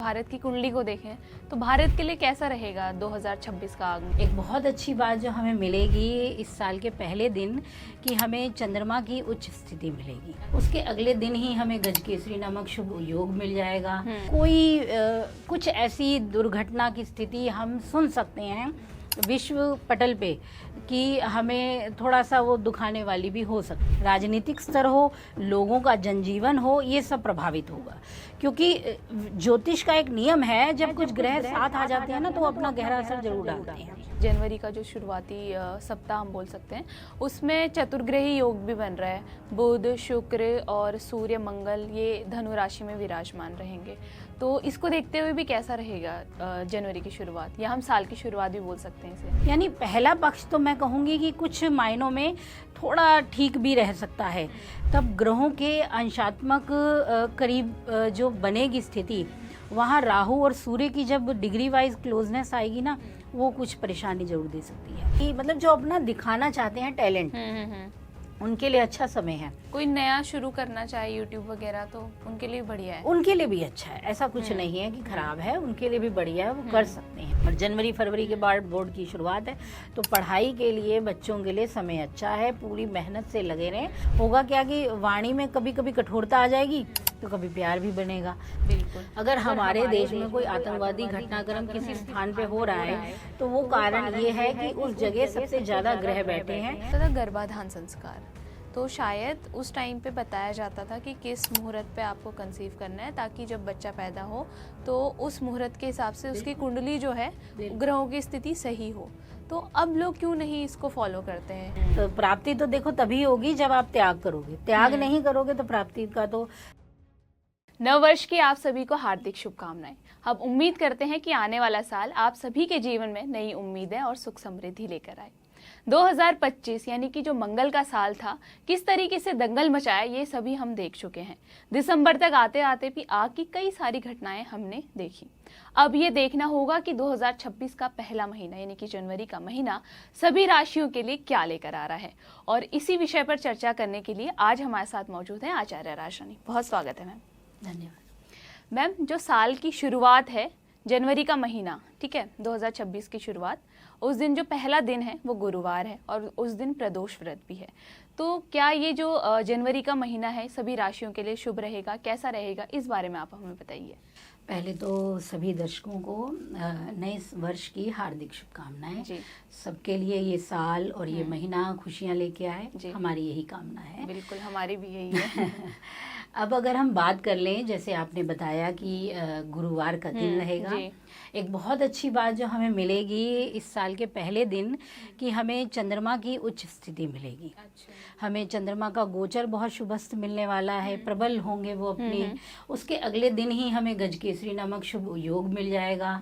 भारत की कुंडली को देखें तो भारत के लिए कैसा रहेगा 2026 का आगमन? एक बहुत अच्छी बात जो हमें मिलेगी इस साल के पहले दिन कि हमें चंद्रमा की उच्च स्थिति मिलेगी। उसके अगले दिन ही हमें गजकेसरी नामक शुभ योग मिल जाएगा। कोई कुछ ऐसी दुर्घटना की स्थिति हम सुन सकते हैं विश्व पटल पे कि हमें थोड़ा सा वो दुखाने वाली भी हो सकती है। राजनीतिक स्तर हो, लोगों का जनजीवन हो, ये सब प्रभावित होगा, क्योंकि ज्योतिष का एक नियम है, जब कुछ ग्रह साथ आ जाते हैं ना तो अपना गहरा असर जरूर डालते हैं। जनवरी का जो शुरुआती सप्ताह हम बोल सकते हैं उसमें चतुर्ग्रही योग भी बन रहा है। बुध, शुक्र और सूर्य, मंगल ये धनु राशि में विराजमान रहेंगे। तो इसको देखते हुए भी कैसा रहेगा जनवरी की शुरुआत, या हम साल की शुरुआत भी बोल सकते हैं इसे? यानी पहला पक्ष तो मैं कहूँगी कि कुछ मायनों में थोड़ा ठीक भी रह सकता है। तब ग्रहों के अंशात्मक करीब जो बनेगी स्थिति, वहाँ राहु और सूर्य की जब डिग्री वाइज क्लोजनेस आएगी ना, वो कुछ परेशानी जरूर दे सकती है। कि मतलब जो अपना दिखाना चाहते हैं टैलेंट, उनके लिए अच्छा समय है। कोई नया शुरू करना चाहे यूट्यूब वगैरह तो उनके लिए बढ़िया है। उनके लिए भी अच्छा है, ऐसा कुछ नहीं है कि खराब है, उनके लिए भी बढ़िया है, वो कर सकते हैं। और जनवरी फरवरी के बाद बोर्ड की शुरुआत है, तो पढ़ाई के लिए बच्चों के लिए समय अच्छा है। पूरी मेहनत से लगे रहें। होगा क्या कि वाणी में कभी कभी कठोरता आ जाएगी तो कभी प्यार भी बनेगा। बिल्कुल। अगर हमारे देश में कोई आतंकवादी घटनाक्रम किसी स्थान पे हो रहा है तो वो कारण ये है कि उस जगह सबसे ज्यादा ग्रह बैठे हैं। तथा गर्भाधान संस्कार तो शायद उस टाइम पे बताया जाता था कि किस मुहूर्त पे आपको कंसीव करना है, ताकि जब बच्चा पैदा हो तो उस मुहूर्त के हिसाब से उसकी कुंडली जो है ग्रहों की स्थिति सही हो। तो अब लोग क्यों नहीं इसको फॉलो करते हैं? तो प्राप्ति तो देखो तभी होगी जब आप त्याग करोगे। त्याग नहीं करोगे तो प्राप्ति का तो। नव वर्ष की आप सभी को हार्दिक शुभकामनाएं। हम उम्मीद करते हैं कि आने वाला साल आप सभी के जीवन में नई उम्मीदें और सुख समृद्धि लेकर आए। 2025 यानी कि जो मंगल का साल था, किस तरीके से दंगल मचाया ये सभी हम देख चुके हैं। दिसंबर तक आते आते भी आग की कई सारी घटनाएं हमने देखी। अब ये देखना होगा कि 2026 का पहला महीना यानी कि जनवरी का महीना सभी राशियों के लिए क्या लेकर आ रहा है। और इसी विषय पर चर्चा करने के लिए आज हमारे साथ मौजूद हैं आचार्य राजरानी। बहुत स्वागत है मैम। धन्यवाद मैम। जो साल की शुरुआत है, जनवरी का महीना, ठीक है, 2026 की शुरुआत, उस दिन जो पहला दिन है वो गुरुवार है और उस दिन प्रदोष व्रत भी है। तो क्या ये जो जनवरी का महीना है सभी राशियों के लिए शुभ रहेगा, कैसा रहेगा, इस बारे में आप हमें बताइए। पहले तो सभी दर्शकों को नए वर्ष की हार्दिक शुभकामनाएं। सबके लिए ये साल और ये महीना खुशियां लेके आए, हमारी यही कामना है। बिल्कुल, हमारी भी यही है। अब अगर हम बात कर लें, जैसे आपने बताया कि गुरुवार का दिन रहेगा, एक बहुत अच्छी बात जो हमें मिलेगी इस साल के पहले दिन कि हमें चंद्रमा की उच्च स्थिति मिलेगी। हमें चंद्रमा का गोचर बहुत शुभस्थ मिलने वाला है, प्रबल होंगे वो अपने। उसके अगले दिन ही हमें गजकेसरी नामक शुभ योग मिल जाएगा।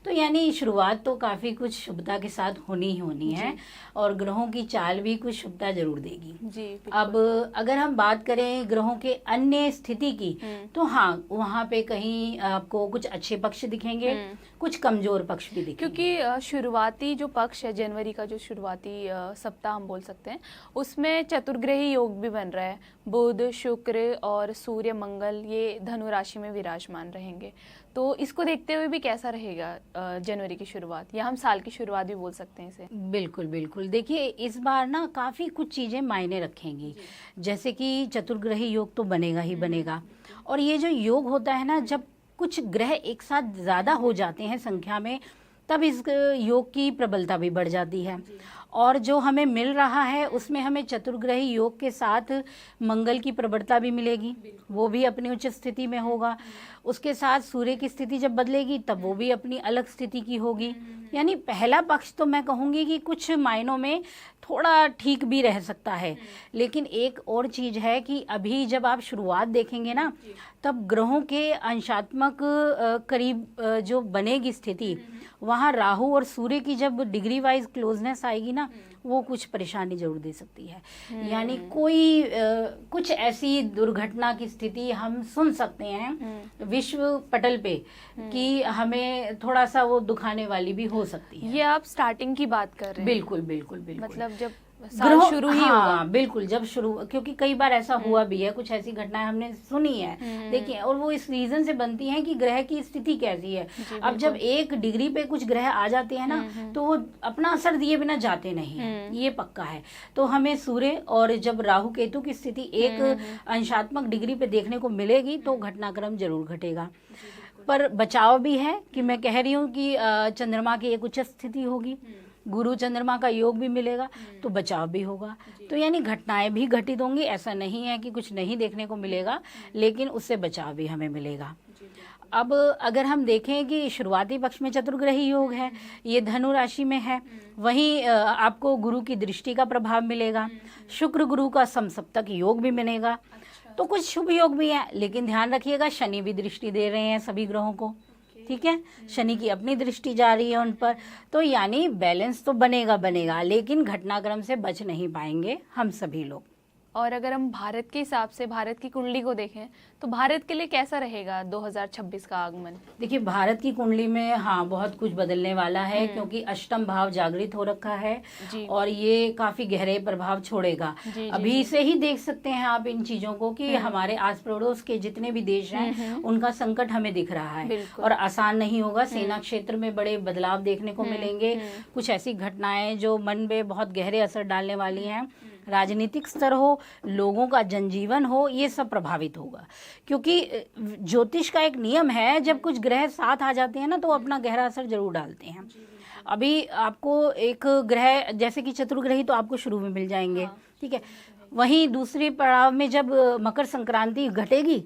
तो यानी शुरुआत तो काफी कुछ शुभता के साथ होनी ही होनी है, और ग्रहों की चाल भी कुछ शुभता जरूर देगी। अब अगर हम बात करें ग्रहों के अन्य स्थिति की, तो हाँ, वहाँ पे कहीं आपको कुछ अच्छे पक्ष दिखेंगे, कुछ कमजोर पक्ष भी दिखेंगे। क्योंकि शुरुआती जो पक्ष है, जनवरी का जो शुरुआती सप्ताह हम बोल सकते हैं, उसमें चतुर्ग्रही योग भी बन रहा है। बुध, शुक्र और सूर्य, मंगल ये धनु राशि में विराजमान रहेंगे। तो इसको देखते हुए भी कैसा रहेगा जनवरी की शुरुआत, या हम साल की शुरुआत भी बोल सकते हैं इसे? बिल्कुल बिल्कुल। देखिए, इस बार ना काफी कुछ चीजें मायने रखेंगी। जैसे कि चतुर्ग्रही योग तो बनेगा ही बनेगा, और ये जो योग होता है ना, जब कुछ ग्रह एक साथ ज्यादा हो जाते हैं संख्या में, तब इस योग की प्रबलता भी बढ़ जाती है। और जो हमें मिल रहा है उसमें हमें चतुर्ग्रही योग के साथ मंगल की प्रबलता भी मिलेगी, वो भी अपनी उच्च स्थिति में होगा। उसके साथ सूर्य की स्थिति जब बदलेगी तब वो भी अपनी अलग स्थिति की होगी। यानी पहला पक्ष तो मैं कहूँगी कि कुछ मायनों में थोड़ा ठीक भी रह सकता है। लेकिन एक और चीज है कि अभी जब आप शुरुआत देखेंगे ना, तब ग्रहों के अंशात्मक करीब जो बनेगी स्थिति, वहाँ राहु और सूर्य की जब डिग्री वाइज क्लोजनेस आएगी ना, वो कुछ परेशानी जरूर दे सकती है। यानी कोई कुछ ऐसी दुर्घटना की स्थिति हम सुन सकते हैं विश्व पटल पे कि हमें थोड़ा सा वो दुखाने वाली भी हो सकती है। ये आप स्टार्टिंग की बात कर रहे हैं? बिल्कुल बिल्कुल बिल्कुल। मतलब जब साल शुरू ही होगा। हाँ बिल्कुल, जब शुरू, क्योंकि कई बार ऐसा हुआ भी है, कुछ ऐसी घटनाएं हमने सुनी है, देखिए, और वो इस रीजन से बनती हैं कि ग्रह की स्थिति कैसी है। अब जब 1 डिग्री पे कुछ ग्रह आ जाते हैं ना, तो वो अपना असर दिए बिना जाते नहीं है, ये पक्का है। तो हमें सूर्य और जब राहु केतु की स्थिति 1 अंशात्मक डिग्री पे देखने को मिलेगी तो घटनाक्रम जरूर घटेगा। पर बचाव भी है कि मैं कह रही हूँ कि चंद्रमा की एक उच्च स्थिति होगी, गुरु चंद्रमा का योग भी मिलेगा, तो बचाव भी होगा। तो यानी घटनाएं भी घटित होंगी, ऐसा नहीं है कि कुछ नहीं देखने को मिलेगा, लेकिन उससे बचाव भी हमें मिलेगा। अब अगर हम देखें कि शुरुआती पक्ष में चतुर्ग्रही योग है, ये धनु राशि में है, वहीं आपको गुरु की दृष्टि का प्रभाव मिलेगा, शुक्र गुरु का समसप्तक योग भी मिलेगा, तो कुछ शुभ योग भी है। लेकिन ध्यान रखिएगा, शनि भी दृष्टि दे रहे हैं सभी ग्रहों को, ठीक है, शनि की अपनी दृष्टि जा रही है उन पर, तो यानी बैलेंस तो बनेगा, लेकिन घटनाक्रम से बच नहीं पाएंगे हम सभी लोग। और अगर हम भारत के हिसाब से भारत की कुंडली को देखें तो भारत के लिए कैसा रहेगा 2026 का आगमन? देखिए, भारत की कुंडली में हाँ बहुत कुछ बदलने वाला है, क्योंकि अष्टम भाव जागृत हो रखा है और ये काफी गहरे प्रभाव छोड़ेगा। अभी से ही देख सकते हैं आप इन चीजों को कि हमारे आस पड़ोस के जितने भी देश हैं उनका संकट हमें दिख रहा है और आसान नहीं होगा। सेना क्षेत्र में बड़े बदलाव देखने को मिलेंगे, कुछ ऐसी घटनाएं जो मन में बहुत गहरे असर डालने वाली हैं। राजनीतिक स्तर हो, लोगों का जनजीवन हो, ये सब प्रभावित होगा, क्योंकि ज्योतिष का एक नियम है, जब कुछ ग्रह साथ आ जाते हैं ना तो अपना गहरा असर जरूर डालते हैं। अभी आपको एक ग्रह जैसे कि चतुर्ग्रही तो आपको शुरू में मिल जाएंगे, ठीक है, वहीं दूसरे पड़ाव में जब मकर संक्रांति घटेगी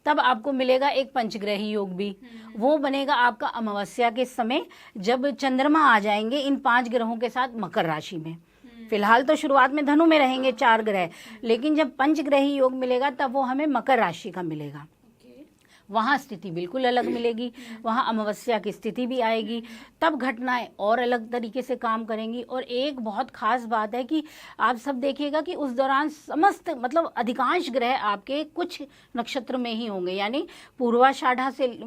तब आपको मिलेगा एक पंचग्रही योग भी, वो बनेगा आपका अमावस्या के समय, जब चंद्रमा आ जाएंगे इन 5 ग्रहों के साथ मकर राशि में। फिलहाल तो शुरुआत में धनु में रहेंगे 4 ग्रह, लेकिन जब पंचग्रही योग मिलेगा तब वो हमें मकर राशि का मिलेगा। वहाँ स्थिति बिल्कुल अलग मिलेगी, वहाँ अमावस्या की स्थिति भी आएगी, तब घटनाएं और अलग तरीके से काम करेंगी। और एक बहुत खास बात है कि आप सब देखिएगा कि उस दौरान समस्त मतलब अधिकांश ग्रह आपके कुछ नक्षत्र में ही होंगे, यानी पूर्वाषाढ़ा से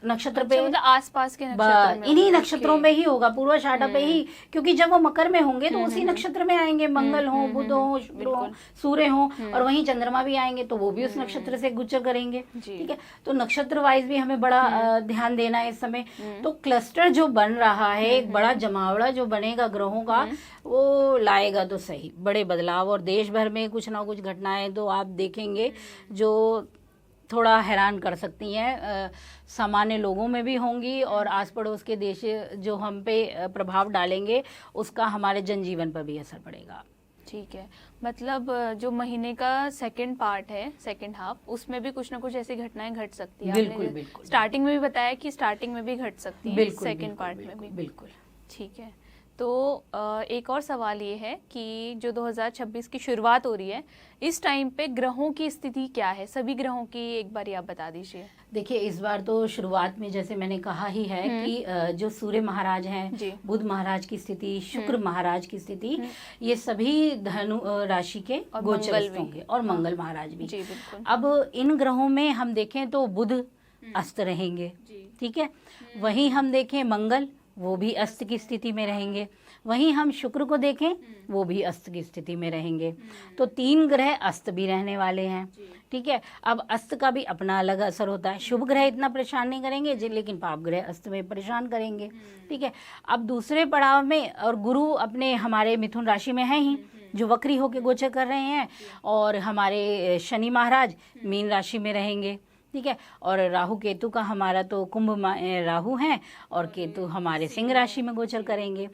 नक्षत्र पे, मतलब आसपास के नक्षत्र में, इन्हीं नक्षत्रों में ही होगा, पूर्वाषाढ़ा पे ही, क्योंकि जब वो मकर में होंगे तो उसी नक्षत्र में आएंगे, मंगल हो, बुध हो, शुक्र हो, सूर्य हो, और वहीं चंद्रमा भी आएंगे तो वो भी उस नक्षत्र से गोचर करेंगे, ठीक है। तो नक्षत्र वाइज भी हमें बड़ा ध्यान देना है इस समय। तो क्लस्टर जो बन रहा है, एक बड़ा जमावड़ा जो बनेगा ग्रहों का, वो लाएगा तो सही बड़े बदलाव, और देश भर में कुछ ना कुछ घटनाएं तो आप देखेंगे जो थोड़ा हैरान कर सकती हैं, सामान्य लोगों में भी होंगी, और आस पड़ोस के देश जो हम पे प्रभाव डालेंगे उसका हमारे जनजीवन पर भी असर पड़ेगा। ठीक है, मतलब जो महीने का सेकंड पार्ट है, सेकंड हाफ, उसमें भी कुछ ना कुछ ऐसी घटनाएं घट सकती है। बिल्कुल, स्टार्टिंग में भी बताया कि स्टार्टिंग में भी घट सकती है, सेकंड पार्ट में भी। बिल्कुल, ठीक है। तो एक और सवाल ये है कि जो 2026 की शुरुआत हो रही है, इस टाइम पे ग्रहों की स्थिति क्या है, सभी ग्रहों की एक बार आप बता दीजिए। देखिए, इस बार तो शुरुआत में जैसे मैंने कहा ही है कि जो सूर्य महाराज हैं, बुध महाराज की स्थिति, शुक्र महाराज की स्थिति, ये सभी धनु राशि के गोचर होंगे, और मंगल महाराज भी। अब इन ग्रहों में हम देखें तो बुध अस्त रहेंगे, ठीक है, वहीं हम देखें मंगल, वो भी अस्त की स्थिति में रहेंगे, वहीं हम शुक्र को देखें वो भी अस्त की स्थिति में रहेंगे। तो 3 ग्रह अस्त भी रहने वाले हैं, ठीक है। अब अस्त का भी अपना अलग असर होता है, शुभ ग्रह इतना परेशान नहीं करेंगे लेकिन पाप ग्रह अस्त में परेशान करेंगे, ठीक है। अब दूसरे पड़ाव में, और गुरु अपने हमारे मिथुन राशि में है ही, जो वक्री होकर गोचर कर रहे हैं, और हमारे शनि महाराज मीन राशि में रहेंगे, ठीक है। और राहु केतु का हमारा तो कुंभ राहु हैं, और केतु हमारे सिंह राशि में गोचर करेंगे।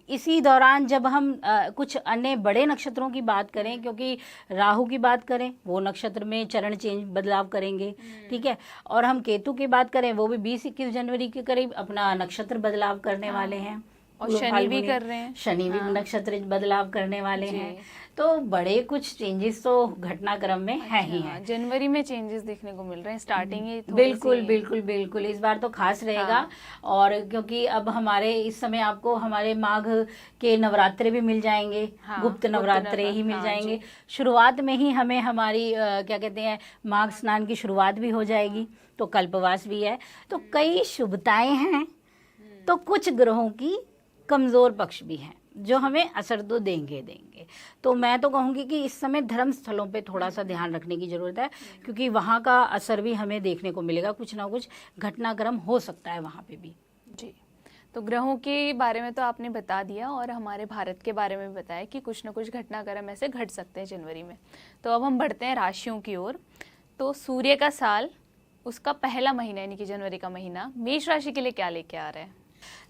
इसी दौरान जब हम कुछ अन्य बड़े नक्षत्रों की बात करें, क्योंकि राहु की बात करें वो नक्षत्र में चरण चेंज बदलाव करेंगे, ठीक है, और हम केतु की बात करें वो भी 20-21 जनवरी के करीब अपना नक्षत्र बदलाव करने वाले हैं, और शनि भी कर रहे हैं, शनि भी नक्षत्र बदलाव करने वाले हैं। तो बड़े कुछ चेंजेस तो घटनाक्रम में है ही है। जनवरी में चेंजेस देखने को मिल रहे हैं, स्टार्टिंग ही बिल्कुल इस बार तो खास रहेगा। और क्योंकि अब हमारे इस समय आपको हमारे माघ के नवरात्रे भी मिल जाएंगे, गुप्त नवरात्रे ही मिल जाएंगे। शुरुआत में ही हमें हमारी क्या कहते हैं, माघ स्नान की शुरुआत भी हो जाएगी, तो कल्पवास भी है, तो कई शुभताएं हैं। तो कुछ ग्रहों की कमजोर पक्ष भी हैं, जो हमें असर तो देंगे। तो मैं तो कहूँगी कि इस समय धर्म स्थलों पे थोड़ा सा ध्यान रखने की ज़रूरत है, क्योंकि वहाँ का असर भी हमें देखने को मिलेगा, कुछ ना कुछ घटनाक्रम हो सकता है वहाँ पे भी। जी, तो ग्रहों के बारे में तो आपने बता दिया और हमारे भारत के बारे में भी बताया कि कुछ ना कुछ घटनाक्रम ऐसे घट सकते हैं जनवरी में। तो अब हम बढ़ते हैं राशियों की ओर। तो सूर्य का साल, उसका पहला महीना यानी कि जनवरी का महीना मेष राशि के लिए क्या लेके आ रहा है?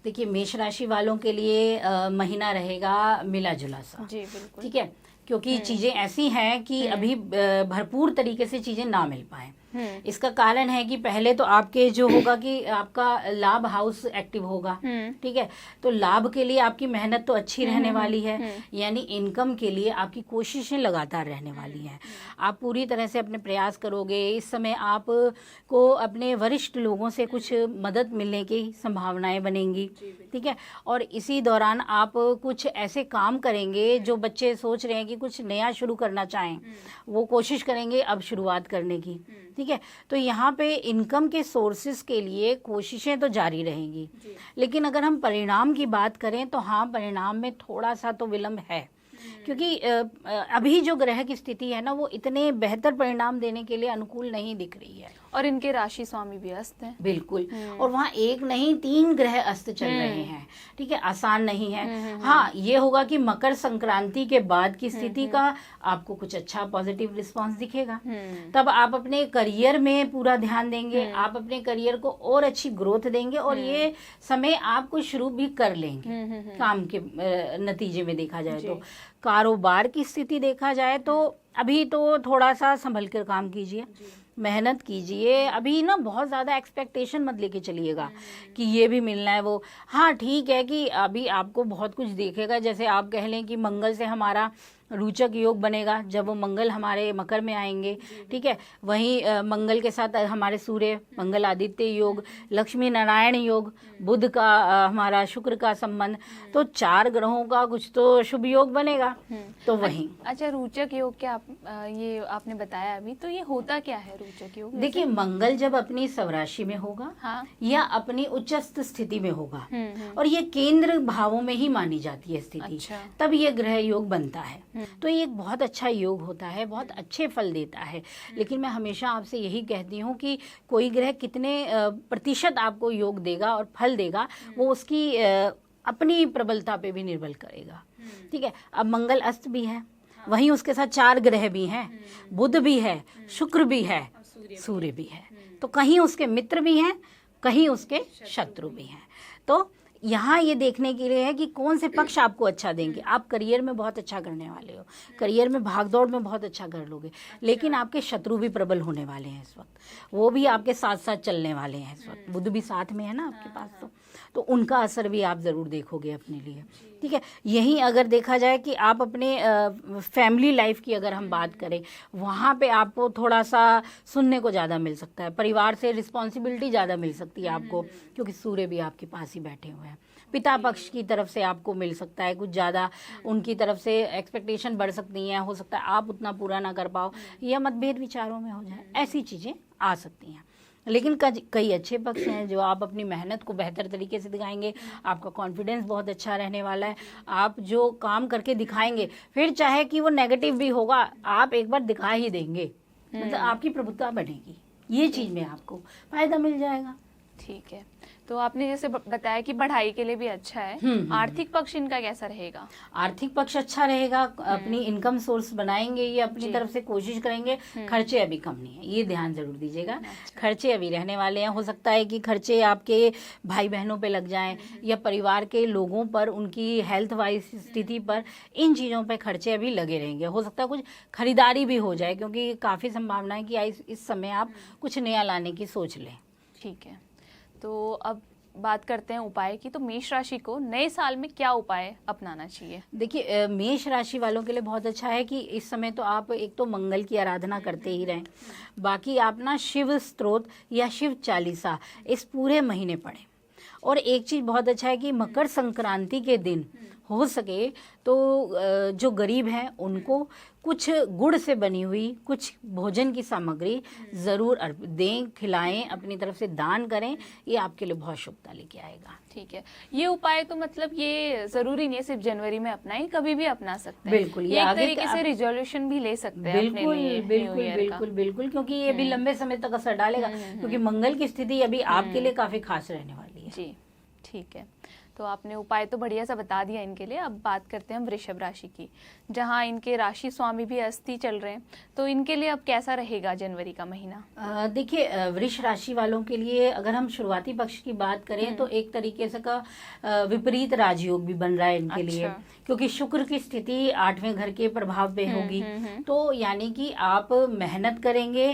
देखिए, मेष राशि वालों के लिए महीना रहेगा मिला जुला सा। जी बिल्कुल। ठीक है, क्योंकि चीज़ें ऐसी हैं कि अभी भरपूर तरीके से चीज़ें ना मिल पाए। इसका कारण है कि पहले तो आपके जो होगा कि आपका लाभ हाउस एक्टिव होगा। ठीक है, तो लाभ के लिए आपकी मेहनत तो अच्छी रहने वाली है, यानी इनकम के लिए आपकी कोशिशें लगातार रहने वाली हैं। आप पूरी तरह से अपने प्रयास करोगे। इस समय आप को अपने वरिष्ठ लोगों से कुछ मदद मिलने की संभावनाएं बनेंगी। ठीक है, और इसी दौरान आप कुछ ऐसे काम करेंगे जो बच्चे सोच रहे हैं कि कुछ नया शुरू करना चाहें, वो कोशिश करेंगे अब शुरुआत करने की। ठीक है, तो यहाँ पे इनकम के सोर्सेज के लिए कोशिशें तो जारी रहेंगी, लेकिन अगर हम परिणाम की बात करें तो हाँ, परिणाम में थोड़ा सा तो विलंब है, क्योंकि अभी जो ग्रह की स्थिति है ना, वो इतने बेहतर परिणाम देने के लिए अनुकूल नहीं दिख रही है। और इनके राशि स्वामी भी अस्त हैं। बिल्कुल, और वहाँ एक नहीं 3 ग्रह अस्त चल रहे हैं। ठीक है, आसान नहीं है। हाँ, ये होगा कि मकर संक्रांति के बाद की स्थिति का आपको कुछ अच्छा पॉजिटिव रिस्पांस दिखेगा। तब आप अपने करियर में पूरा ध्यान देंगे, आप अपने करियर को और अच्छी ग्रोथ देंगे, और ये समय आप कुछ शुरू भी कर लेंगे काम के नतीजे में देखा जाए तो। कारोबार की स्थिति देखा जाए तो अभी तो थोड़ा सा संभल कर काम कीजिए, मेहनत कीजिए। अभी ना बहुत ज़्यादा एक्सपेक्टेशन मत लेके चलिएगा कि ये भी मिलना है वो। हाँ, ठीक है कि अभी आपको बहुत कुछ देखेगा, जैसे आप कह लें कि मंगल से हमारा रोचक योग बनेगा जब वो मंगल हमारे मकर में आएंगे। ठीक है, वहीं मंगल के साथ हमारे सूर्य मंगल आदित्य योग, लक्ष्मी नारायण योग, बुध का हमारा शुक्र का संबंध, तो 4 ग्रहों का कुछ तो शुभ योग बनेगा। तो वहीं अच्छा, रोचक योग क्या ये आपने बताया अभी, तो ये होता क्या है रोचक योग? देखिए, मंगल जब अपनी स्वराशि में होगा, हाँ, या अपनी उच्चस्थ स्थिति में होगा, और ये केंद्र भावों में ही मानी जाती है स्थिति, अच्छा। तब ये ग्रह योग बनता है। तो ये एक बहुत अच्छा योग होता है, बहुत अच्छे फल देता है। लेकिन मैं हमेशा आपसे यही कहती हूँ कि कोई ग्रह कितने प्रतिशत आपको योग देगा और फल देगा, वो उसकी अपनी प्रबलता पे भी निर्भर करेगा। ठीक है, अब मंगल अस्त भी है, वहीं उसके साथ 4 ग्रह भी हैं, बुध भी है, शुक्र भी है, सूर्य भी है। तो कहीं उसके मित्र भी हैं, कहीं उसके शत्रु भी हैं। तो यहाँ ये देखने के लिए है कि कौन से पक्ष आपको अच्छा देंगे। आप करियर में बहुत अच्छा करने वाले हो, करियर में भागदौड़ में बहुत अच्छा कर लोगे, लेकिन आपके शत्रु भी प्रबल होने वाले हैं इस वक्त, वो भी आपके साथ साथ चलने वाले हैं इस वक्त। बुध भी साथ में है ना आपके पास, तो उनका असर भी आप ज़रूर देखोगे अपने लिए। ठीक है, यहीं अगर देखा जाए कि आप अपने फैमिली लाइफ की अगर हम बात करें, वहाँ पे आपको थोड़ा सा सुनने को ज़्यादा मिल सकता है, परिवार से रिस्पॉन्सिबिलिटी ज़्यादा मिल सकती है आपको, क्योंकि सूर्य भी आपके पास ही बैठे हुए हैं। पिता पक्ष की तरफ से आपको मिल सकता है कुछ ज़्यादा, उनकी तरफ से एक्सपेक्टेशन बढ़ सकती हैं, हो सकता है आप उतना पूरा ना कर पाओ, या मतभेद विचारों में हो जाए, ऐसी चीज़ें आ सकती हैं। लेकिन कई अच्छे पक्ष हैं जो आप अपनी मेहनत को बेहतर तरीके से दिखाएंगे, आपका कॉन्फिडेंस बहुत अच्छा रहने वाला है। आप जो काम करके दिखाएंगे, फिर चाहे कि वो नेगेटिव भी होगा, आप एक बार दिखा ही देंगे, मतलब आपकी प्रभुत्व बढ़ेगी, ये चीज़ में आपको फायदा मिल जाएगा। ठीक है, तो आपने जैसे बताया कि पढ़ाई के लिए भी अच्छा है। आर्थिक पक्ष इनका कैसा रहेगा? आर्थिक पक्ष अच्छा रहेगा, अपनी इनकम सोर्स बनाएंगे, ये अपनी तरफ से कोशिश करेंगे। खर्चे अभी कम नहीं है, ये ध्यान जरूर दीजिएगा। खर्चे अभी रहने वाले हैं, हो सकता है कि खर्चे आपके भाई बहनों पे लग जाएं, या परिवार के लोगों पर, उनकी हेल्थ वाइज स्थिति पर, इन चीज़ों पे खर्चे अभी लगे रहेंगे। हो सकता है कुछ खरीदारी भी हो जाए, क्योंकि काफ़ी संभावना है कि इस समय आप कुछ नया लाने की सोच लें। ठीक है, तो अब बात करते हैं उपाय की। तो मेष राशि को नए साल में क्या उपाय अपनाना चाहिए? देखिए, मेष राशि वालों के लिए बहुत अच्छा है कि इस समय तो आप एक तो मंगल की आराधना करते ही रहें, बाकी आप ना शिव स्तोत्र या शिव चालीसा इस पूरे महीने पढ़ें। और एक चीज़ बहुत अच्छा है कि मकर संक्रांति के दिन हो सके तो जो गरीब हैं उनको कुछ गुड़ से बनी हुई कुछ भोजन की सामग्री ज़रूर दें, खिलाएं, अपनी तरफ से दान करें। ये आपके लिए बहुत शुभता लेके आएगा। ठीक है, ये उपाय तो मतलब ये जरूरी नहीं है सिर्फ जनवरी में अपनाएं, कभी भी अपना सकते हैं। बिल्कुल, ये एक तरीके से रिजोल्यूशन भी ले सकते हैं अपने लिए, बिल्कुल बिल्कुल बिल्कुल, क्योंकि ये भी लंबे समय तक असर डालेगा, क्योंकि मंगल की स्थिति अभी आपके लिए काफी खास रहने वाली है। जी ठीक है, तो आपने उपाय तो बढ़िया सा बता दिया इनके लिए। अब बात करते हैं हम वृषभ राशि की, जहां इनके राशि स्वामी भी अस्थि चल रहे हैं, तो इनके लिए अब कैसा रहेगा जनवरी का महीना? देखिए, वृष राशि वालों के लिए अगर हम शुरुआती पक्ष की बात करें तो एक तरीके से का विपरीत राजयोग भी बन रहा है इनके लिए, क्योंकि शुक्र की स्थिति 8वें घर के प्रभाव पे होगी। तो यानी कि आप मेहनत करेंगे,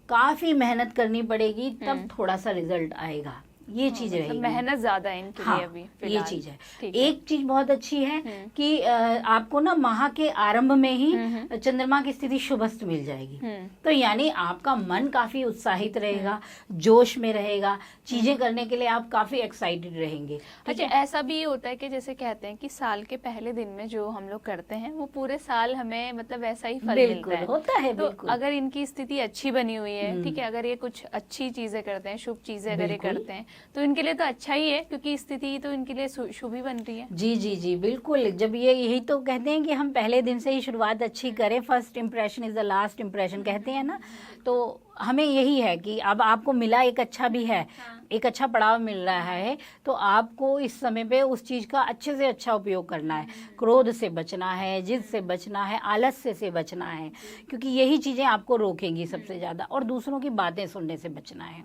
काफी मेहनत करनी पड़ेगी, तब थोड़ा सा रिजल्ट आएगा। ये चीज रहेगी, मेहनत ज्यादा है इनके लिए अभी ये चीज है। एक चीज बहुत अच्छी है कि आपको ना माह के आरंभ में ही चंद्रमा की स्थिति शुभस्त मिल जाएगी। तो यानी आपका मन काफी उत्साहित रहेगा, जोश में रहेगा, चीजें करने के लिए आप काफी एक्साइटेड रहेंगे। अच्छा, ऐसा भी होता है कि जैसे कहते हैं कि साल के पहले दिन में जो हम लोग करते हैं वो पूरे साल हमें मतलब वैसा ही फल मिलता है। होता है, तो अगर इनकी स्थिति अच्छी बनी हुई है, ठीक है, अगर ये कुछ अच्छी चीजें करते हैं, शुभ चीजें अगर ये करते हैं तो इनके लिए तो अच्छा ही है, क्योंकि स्थिति तो इनके लिए शुभ ही बन रही है। जी जी जी बिल्कुल। जब ये यही तो कहते हैं कि हम पहले दिन से ही शुरुआत अच्छी करें, first impression is the last impression कहते हैं ना। तो हमें यही है कि अब आपको मिला एक अच्छा भी है, एक अच्छा पड़ाव मिल रहा है, तो आपको इस समय पे उस चीज का अच्छे से अच्छा उपयोग करना है। क्रोध से बचना है, जिद से बचना है, आलस्य से बचना है, क्योंकि यही चीजें आपको रोकेंगी सबसे ज्यादा, और दूसरों की बातें सुनने से बचना है।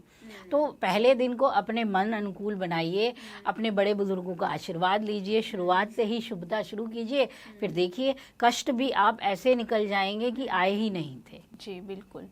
तो पहले दिन को अपने मन अनुकूल बनाइए, अपने बड़े बुजुर्गों का आशीर्वाद लीजिए, शुरुआत से ही शुभता शुरू कीजिए, फिर देखिए कष्ट भी आप ऐसे निकल जाएंगे कि आए ही नहीं थे। जी बिल्कुल,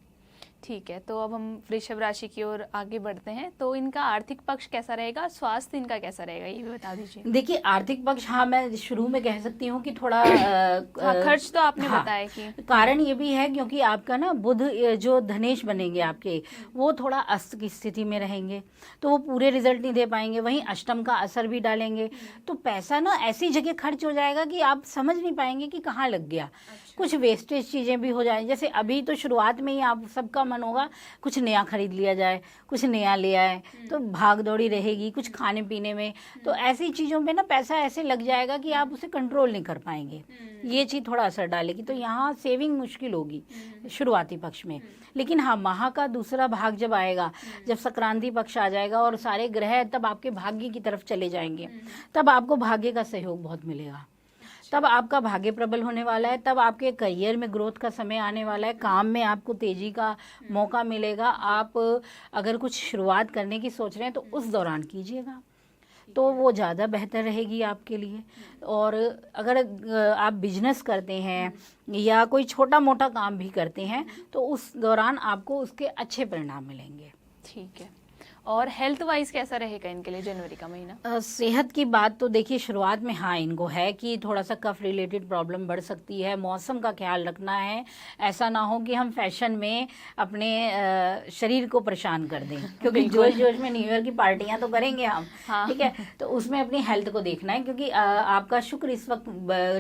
ठीक है। तो अब हम वृषभ राशि की ओर आगे बढ़ते हैं। तो इनका आर्थिक पक्ष कैसा रहेगा, स्वास्थ्य इनका कैसा रहेगा, ये भी बता दीजिए। देखिए, आर्थिक पक्ष, हाँ, मैं शुरू में कह सकती हूँ कि थोड़ा खर्च तो आपने बताया कि कारण ये भी है क्योंकि आपका ना बुध जो धनेश बनेंगे आपके, वो थोड़ा अस्त की स्थिति में रहेंगे, तो वो पूरे रिजल्ट नहीं दे पाएंगे। वहीं अष्टम का असर भी डालेंगे, तो पैसा ना ऐसी जगह खर्च हो जाएगा कि आप समझ नहीं पाएंगे कि कहाँ लग गया। कुछ वेस्टेज चीजें भी हो जाए, जैसे अभी तो शुरुआत में ही आप सबका मन होगा कुछ नया खरीद लिया जाए, कुछ नया ले आए, तो भाग दौड़ी रहेगी कुछ खाने पीने में, तो ऐसी चीजों में ना पैसा ऐसे लग जाएगा कि आप उसे कंट्रोल नहीं कर पाएंगे। ये चीज थोड़ा असर डालेगी, तो यहाँ सेविंग मुश्किल होगी शुरुआती पक्ष में। लेकिन हाँ, माह का दूसरा भाग जब आएगा, जब संक्रांति पक्ष आ जाएगा और सारे ग्रह तब आपके भाग्य की तरफ चले जाएंगे, तब आपको भाग्य का सहयोग बहुत मिलेगा, तब आपका भाग्य प्रबल होने वाला है, तब आपके करियर में ग्रोथ का समय आने वाला है, काम में आपको तेजी का मौका मिलेगा। आप अगर कुछ शुरुआत करने की सोच रहे हैं तो उस दौरान कीजिएगा, तो वो ज़्यादा बेहतर रहेगी आपके लिए। और अगर आप बिजनेस करते हैं या कोई छोटा मोटा काम भी करते हैं तो उस दौरान आपको उसके अच्छे परिणाम मिलेंगे। ठीक है, और हेल्थ वाइज कैसा रहेगा इनके लिए जनवरी का महीना? सेहत की बात तो देखिए, शुरुआत में हाँ इनको है कि थोड़ा सा कफ रिलेटेड प्रॉब्लम बढ़ सकती है, मौसम का ख्याल रखना है, ऐसा ना हो कि हम फैशन में अपने शरीर को परेशान कर दें, क्योंकि जोश जोश में न्यू ईयर की पार्टियां तो करेंगे हम, हाँ। ठीक है, तो उसमें अपनी हेल्थ को देखना है, क्योंकि आपका शुक्र इस वक्त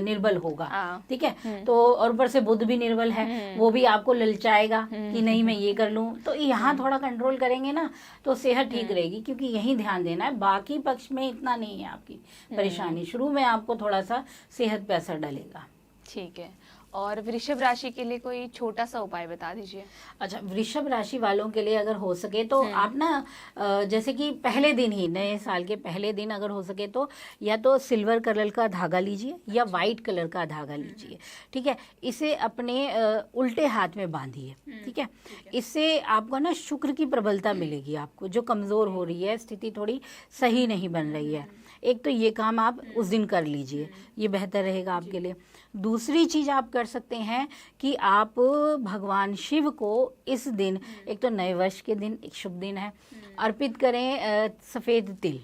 निर्बल होगा, ठीक है, तो और ऊपर से बुध भी निर्बल है, वो भी आपको ललचाएगा कि नहीं मैं ये कर लूँ, तो यहाँ थोड़ा कंट्रोल करेंगे ना तो सेहत ठीक रहेगी, क्योंकि यही ध्यान देना है। बाकी पक्ष में इतना नहीं है आपकी परेशानी, शुरू में आपको थोड़ा सा सेहत पे असर डालेगा। ठीक है, और वृषभ राशि के लिए कोई छोटा सा उपाय बता दीजिए। अच्छा, वृषभ राशि वालों के लिए अगर हो सके तो आप ना जैसे कि पहले दिन ही, नए साल के पहले दिन अगर हो सके तो या तो सिल्वर कलर का धागा लीजिए या वाइट कलर का धागा लीजिए, ठीक है, इसे अपने उल्टे हाथ में बांधिए, ठीक है, इससे आपको ना शुक्र की प्रबलता मिलेगी, आपको जो कमजोर हो रही है, स्थिति थोड़ी सही नहीं बन रही है, एक तो ये काम आप उस दिन कर लीजिए, ये बेहतर रहेगा आपके लिए। दूसरी चीज आप कर सकते हैं कि आप भगवान शिव को इस दिन, एक तो नए वर्ष के दिन एक शुभ दिन है, अर्पित करें सफेद तिल,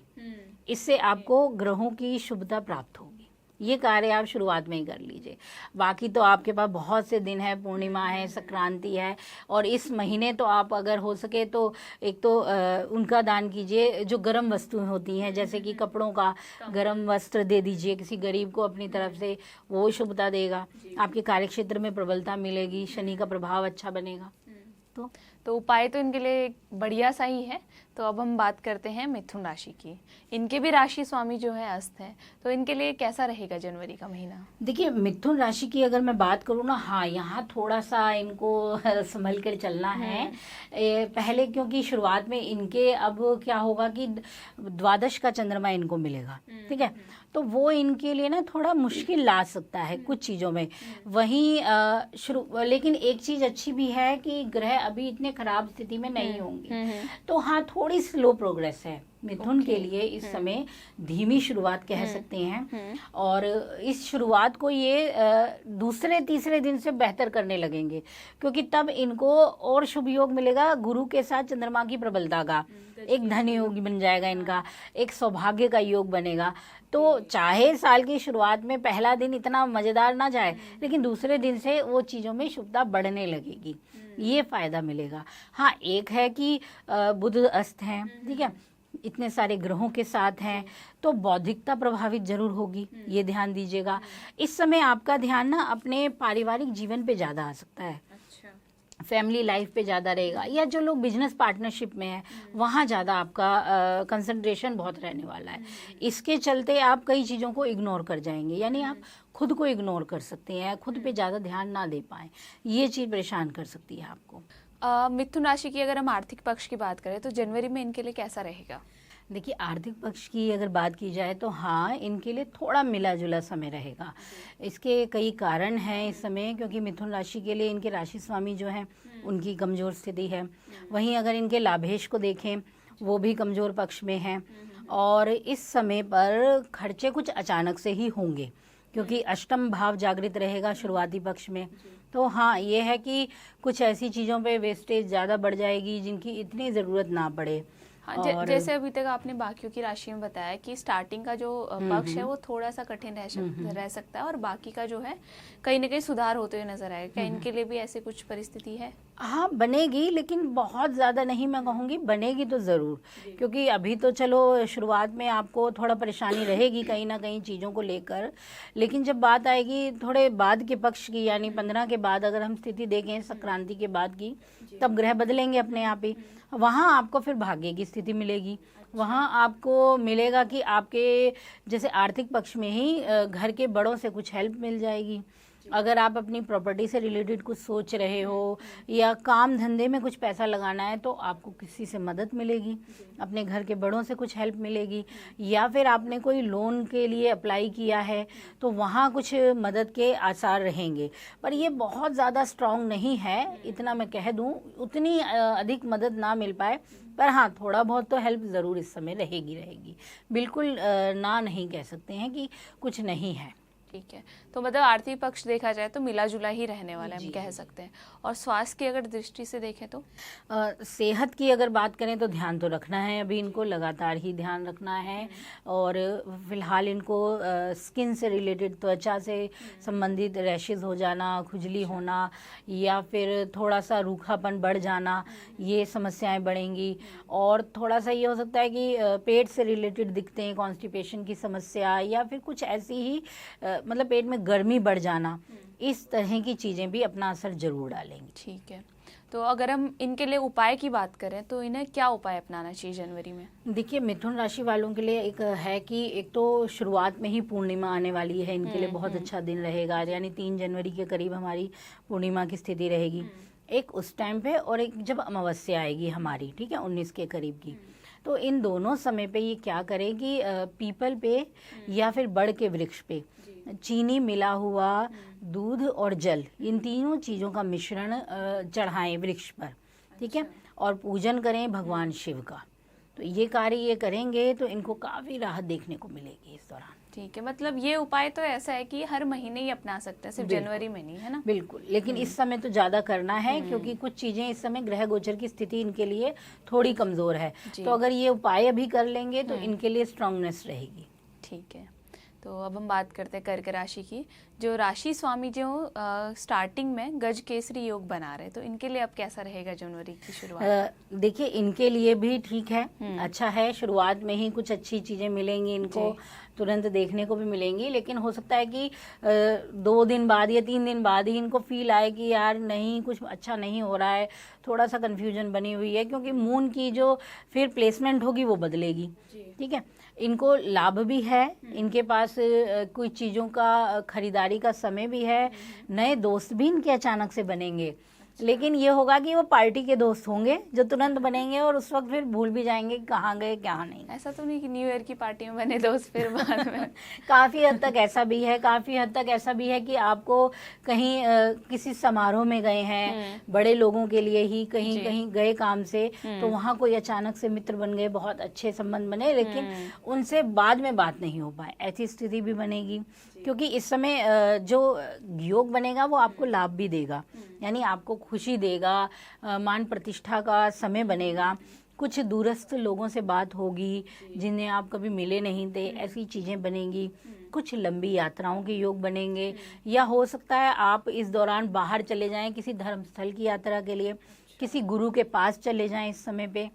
इससे आपको ग्रहों की शुभता प्राप्त होगी। ये कार्य आप शुरुआत में ही कर लीजिए। बाकी तो आपके पास बहुत से दिन है, पूर्णिमा है, संक्रांति है, और इस महीने तो आप अगर हो सके तो एक तो उनका दान कीजिए, जो गर्म वस्तुएं होती हैं जैसे कि कपड़ों का गर्म वस्त्र दे दीजिए किसी गरीब को अपनी तरफ से, वो शुभता देगा, आपके कार्यक्षेत्र में प्रबलता मिलेगी, शनि का प्रभाव अच्छा बनेगा। तो उपाय तो इनके लिए बढ़िया सा ही है। तो अब हम बात करते हैं मिथुन राशि की। इनके भी राशि स्वामी जो है अस्त है, तो इनके लिए कैसा रहेगा जनवरी का महीना? देखिए, मिथुन राशि की अगर मैं बात करूँ ना, हाँ यहाँ थोड़ा सा इनको संभल कर चलना है पहले, क्योंकि शुरुआत में इनके अब क्या होगा कि द्वादश का चंद्रमा इनको मिलेगा, ठीक है, तो वो इनके लिए ना थोड़ा मुश्किल ला सकता है कुछ चीज़ों में। वहीं लेकिन एक चीज़ अच्छी भी है कि ग्रह अभी इतने खराब स्थिति में नहीं होंगे, तो हाँ थोड़ी स्लो प्रोग्रेस है मिथुन के लिए इस समय, धीमी शुरुआत कह सकते हैं। और इस शुरुआत को ये दूसरे तीसरे दिन से बेहतर करने लगेंगे, क्योंकि तब इनको और शुभ योग मिलेगा गुरु के साथ चंद्रमा की प्रबलता का, एक धन योग बन जाएगा इनका, एक सौभाग्य का योग बनेगा। तो चाहे साल की शुरुआत में पहला दिन इतना मज़ेदार ना जाए, लेकिन दूसरे दिन से वो चीज़ों में शुभता बढ़ने लगेगी, ये फायदा मिलेगा। हाँ एक है कि बुध अस्त हैं, ठीक है, इतने सारे ग्रहों के साथ हैं, तो बौद्धिकता प्रभावित जरूर होगी, ये ध्यान दीजिएगा। इस समय आपका ध्यान ना अपने पारिवारिक जीवन पे ज़्यादा आ सकता है, फैमिली लाइफ पे ज़्यादा रहेगा, या जो लोग बिजनेस पार्टनरशिप में हैं वहाँ ज़्यादा आपका कंसंट्रेशन बहुत रहने वाला है। इसके चलते आप कई चीज़ों को इग्नोर कर जाएंगे, यानी आप खुद को इग्नोर कर सकते हैं, खुद पे ज़्यादा ध्यान ना दे पाएँ, ये चीज़ परेशान कर सकती है आपको। मिथुन राशि की अगर हम आर्थिक पक्ष की बात करें तो जनवरी में इनके लिए कैसा रहेगा? देखिए, आर्थिक पक्ष की अगर बात की जाए तो हाँ इनके लिए थोड़ा मिला जुला समय रहेगा। इसके कई कारण हैं इस समय, क्योंकि मिथुन राशि के लिए इनके राशि स्वामी जो हैं उनकी कमज़ोर स्थिति है। वहीं अगर इनके लाभेश को देखें वो भी कमज़ोर पक्ष में हैं, और इस समय पर खर्चे कुछ अचानक से ही होंगे, क्योंकि अष्टम भाव जागृत रहेगा शुरुआती पक्ष में। तो हाँ ये है कि कुछ ऐसी चीज़ों पे वेस्टेज ज़्यादा बढ़ जाएगी जिनकी इतनी ज़रूरत ना पड़े। हाँ, जैसे अभी तक आपने बाकियों की राशि में बताया कि स्टार्टिंग का जो पक्ष है वो थोड़ा सा कठिन रह सकता है, और बाकी का जो है कहीं ना कहीं सुधार होते हुए नजर आएगा। क्या इनके लिए भी ऐसी कुछ परिस्थिति है? हाँ बनेगी, लेकिन बहुत ज़्यादा नहीं, मैं कहूँगी बनेगी तो ज़रूर, क्योंकि अभी तो चलो शुरुआत में आपको थोड़ा परेशानी रहेगी कहीं ना कहीं चीज़ों को लेकर, लेकिन जब बात आएगी थोड़े बाद के पक्ष की, यानी 15 के बाद अगर हम स्थिति देखें संक्रांति के बाद की, तब ग्रह बदलेंगे अपने आप ही, वहाँ आपको फिर भाग्य की स्थिति मिलेगी। वहाँ आपको मिलेगा कि आपके जैसे आर्थिक पक्ष में ही घर के बड़ों से कुछ हेल्प मिल जाएगी। अगर आप अपनी प्रॉपर्टी से रिलेटेड कुछ सोच रहे हो या काम धंधे में कुछ पैसा लगाना है, तो आपको किसी से मदद मिलेगी, अपने घर के बड़ों से कुछ हेल्प मिलेगी, या फिर आपने कोई लोन के लिए अप्लाई किया है तो वहाँ कुछ मदद के आसार रहेंगे। पर ये बहुत ज़्यादा स्ट्रांग नहीं है, इतना मैं कह दूँ, उतनी अधिक मदद ना मिल पाए, पर हाँ थोड़ा बहुत तो हेल्प ज़रूर इस समय रहेगी। बिल्कुल ना नहीं कह सकते हैं कि कुछ नहीं है। ठीक है, तो मतलब आर्थिक पक्ष देखा जाए तो मिला जुला ही रहने वाला है, हम कह सकते हैं। और स्वास्थ्य की अगर दृष्टि से देखें तो सेहत की अगर बात करें तो ध्यान तो रखना है, अभी इनको लगातार ही ध्यान रखना है। और फिलहाल इनको स्किन से रिलेटेड, त्वचा से संबंधित रैशेज हो जाना, खुजली होना, या फिर थोड़ा सा रूखापन बढ़ जाना, ये समस्याएं बढ़ेंगी। और थोड़ा सा ये हो सकता है कि पेट से रिलेटेड दिक्कतें, कॉन्स्टिपेशन की समस्या, या फिर कुछ ऐसी ही मतलब पेट में गर्मी बढ़ जाना, इस तरह की चीज़ें भी अपना असर जरूर डालेंगी। ठीक है, तो अगर हम इनके लिए उपाय की बात करें तो इन्हें क्या उपाय अपनाना चाहिए जनवरी में? देखिए, मिथुन राशि वालों के लिए एक है कि एक तो शुरुआत में ही पूर्णिमा आने वाली है, इनके लिए बहुत अच्छा दिन रहेगा, यानी 3 जनवरी के करीब हमारी पूर्णिमा की स्थिति रहेगी, एक उस टाइम पे, और एक जब अमावस्या आएगी हमारी, ठीक है, 19 के करीब की। तो इन दोनों समय पे ये क्या करें कि पीपल पे या फिर बड़ के वृक्ष पे चीनी मिला हुआ दूध और जल, इन तीनों चीज़ों का मिश्रण चढ़ाएं वृक्ष पर, ठीक है, और पूजन करें भगवान शिव का। तो ये कार्य ये करेंगे तो इनको काफ़ी राहत देखने को मिलेगी इस दौरान। ठीक है, मतलब ये उपाय तो ऐसा है कि हर महीने ही अपना सकते हैं, सिर्फ जनवरी में नहीं, है ना? बिल्कुल, लेकिन इस समय तो ज़्यादा करना है, क्योंकि कुछ चीज़ें इस समय ग्रह गोचर की स्थिति इनके लिए थोड़ी कमज़ोर है, तो अगर ये उपाय अभी कर लेंगे तो इनके लिए स्ट्रांगनेस रहेगी। ठीक है, तो अब हम बात करते हैं कर्क राशि की। जो राशि स्वामी जो स्टार्टिंग में गज केसरी योग बना रहे, तो इनके लिए अब कैसा रहेगा जनवरी की शुरुआत? देखिए, इनके लिए भी ठीक है, अच्छा है। शुरुआत में ही कुछ अच्छी चीजें मिलेंगी इनको, तुरंत देखने को भी मिलेंगी, लेकिन हो सकता है कि 2 दिन बाद या 3 दिन बाद ही इनको फील आए कि यार नहीं, कुछ अच्छा नहीं हो रहा है, थोड़ा सा कंफ्यूजन बनी हुई है, क्योंकि मून की जो फिर प्लेसमेंट होगी वो बदलेगी। ठीक है, इनको लाभ भी है, इनके पास कुछ चीज़ों का खरीदारी का समय भी है, नए दोस्त भी इनके अचानक से बनेंगे। लेकिन ये होगा कि वो पार्टी के दोस्त होंगे जो तुरंत बनेंगे और उस वक्त फिर भूल भी जाएंगे कि कहाँ गए क्या नहीं। ऐसा तो नहीं कि न्यू ईयर की पार्टी में बने दोस्त फिर बाद में काफ़ी हद तक ऐसा भी है, काफ़ी हद तक ऐसा भी है कि आपको कहीं किसी समारोह में गए हैं, बड़े लोगों के लिए ही कहीं कहीं गए काम से, तो वहाँ कोई अचानक से मित्र बन गए, बहुत अच्छे संबंध बने, लेकिन उनसे बाद में बात नहीं हो पाए, ऐसी स्थिति भी बनेगी। क्योंकि इस समय जो योग बनेगा वो आपको लाभ भी देगा, यानी आपको खुशी देगा, मान प्रतिष्ठा का समय बनेगा, कुछ दूरस्थ लोगों से बात होगी जिन्हें आप कभी मिले नहीं थे, ऐसी चीज़ें बनेंगी। कुछ लंबी यात्राओं के योग बनेंगे, या हो सकता है आप इस दौरान बाहर चले जाएं किसी धर्मस्थल की यात्रा के लिए, किसी गुरु के पास चले जाएं इस समय पे,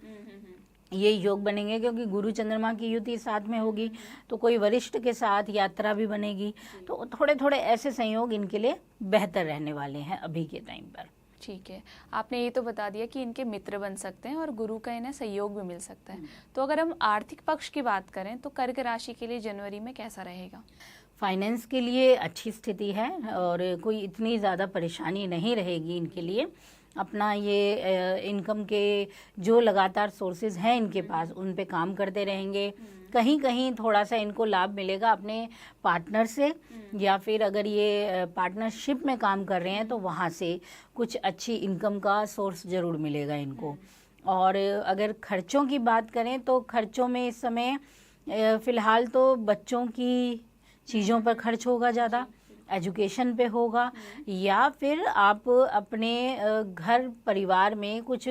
ये योग बनेंगे। क्योंकि गुरु चंद्रमा की युति साथ में होगी तो कोई वरिष्ठ के साथ यात्रा भी बनेगी। तो थोड़े थोड़े ऐसे संयोग इनके लिए बेहतर रहने वाले हैं अभी के टाइम पर। ठीक है, आपने ये तो बता दिया कि इनके मित्र बन सकते हैं और गुरु का इन्हें सहयोग भी मिल सकता है। तो अगर हम आर्थिक पक्ष की बात करें तो कर्क राशि के लिए जनवरी में कैसा रहेगा? फाइनेंस के लिए अच्छी स्थिति है और कोई इतनी ज़्यादा परेशानी नहीं रहेगी इनके लिए। अपना ये इनकम के जो लगातार सोर्सेज हैं इनके पास, उन पे काम करते रहेंगे। कहीं कहीं थोड़ा सा इनको लाभ मिलेगा अपने पार्टनर से, या फिर अगर ये पार्टनरशिप में काम कर रहे हैं तो वहाँ से कुछ अच्छी इनकम का सोर्स ज़रूर मिलेगा इनको। और अगर खर्चों की बात करें तो खर्चों में इस समय फ़िलहाल तो बच्चों की चीज़ों पर खर्च होगा ज़्यादा, एजुकेशन पे होगा, या फिर आप अपने घर परिवार में कुछ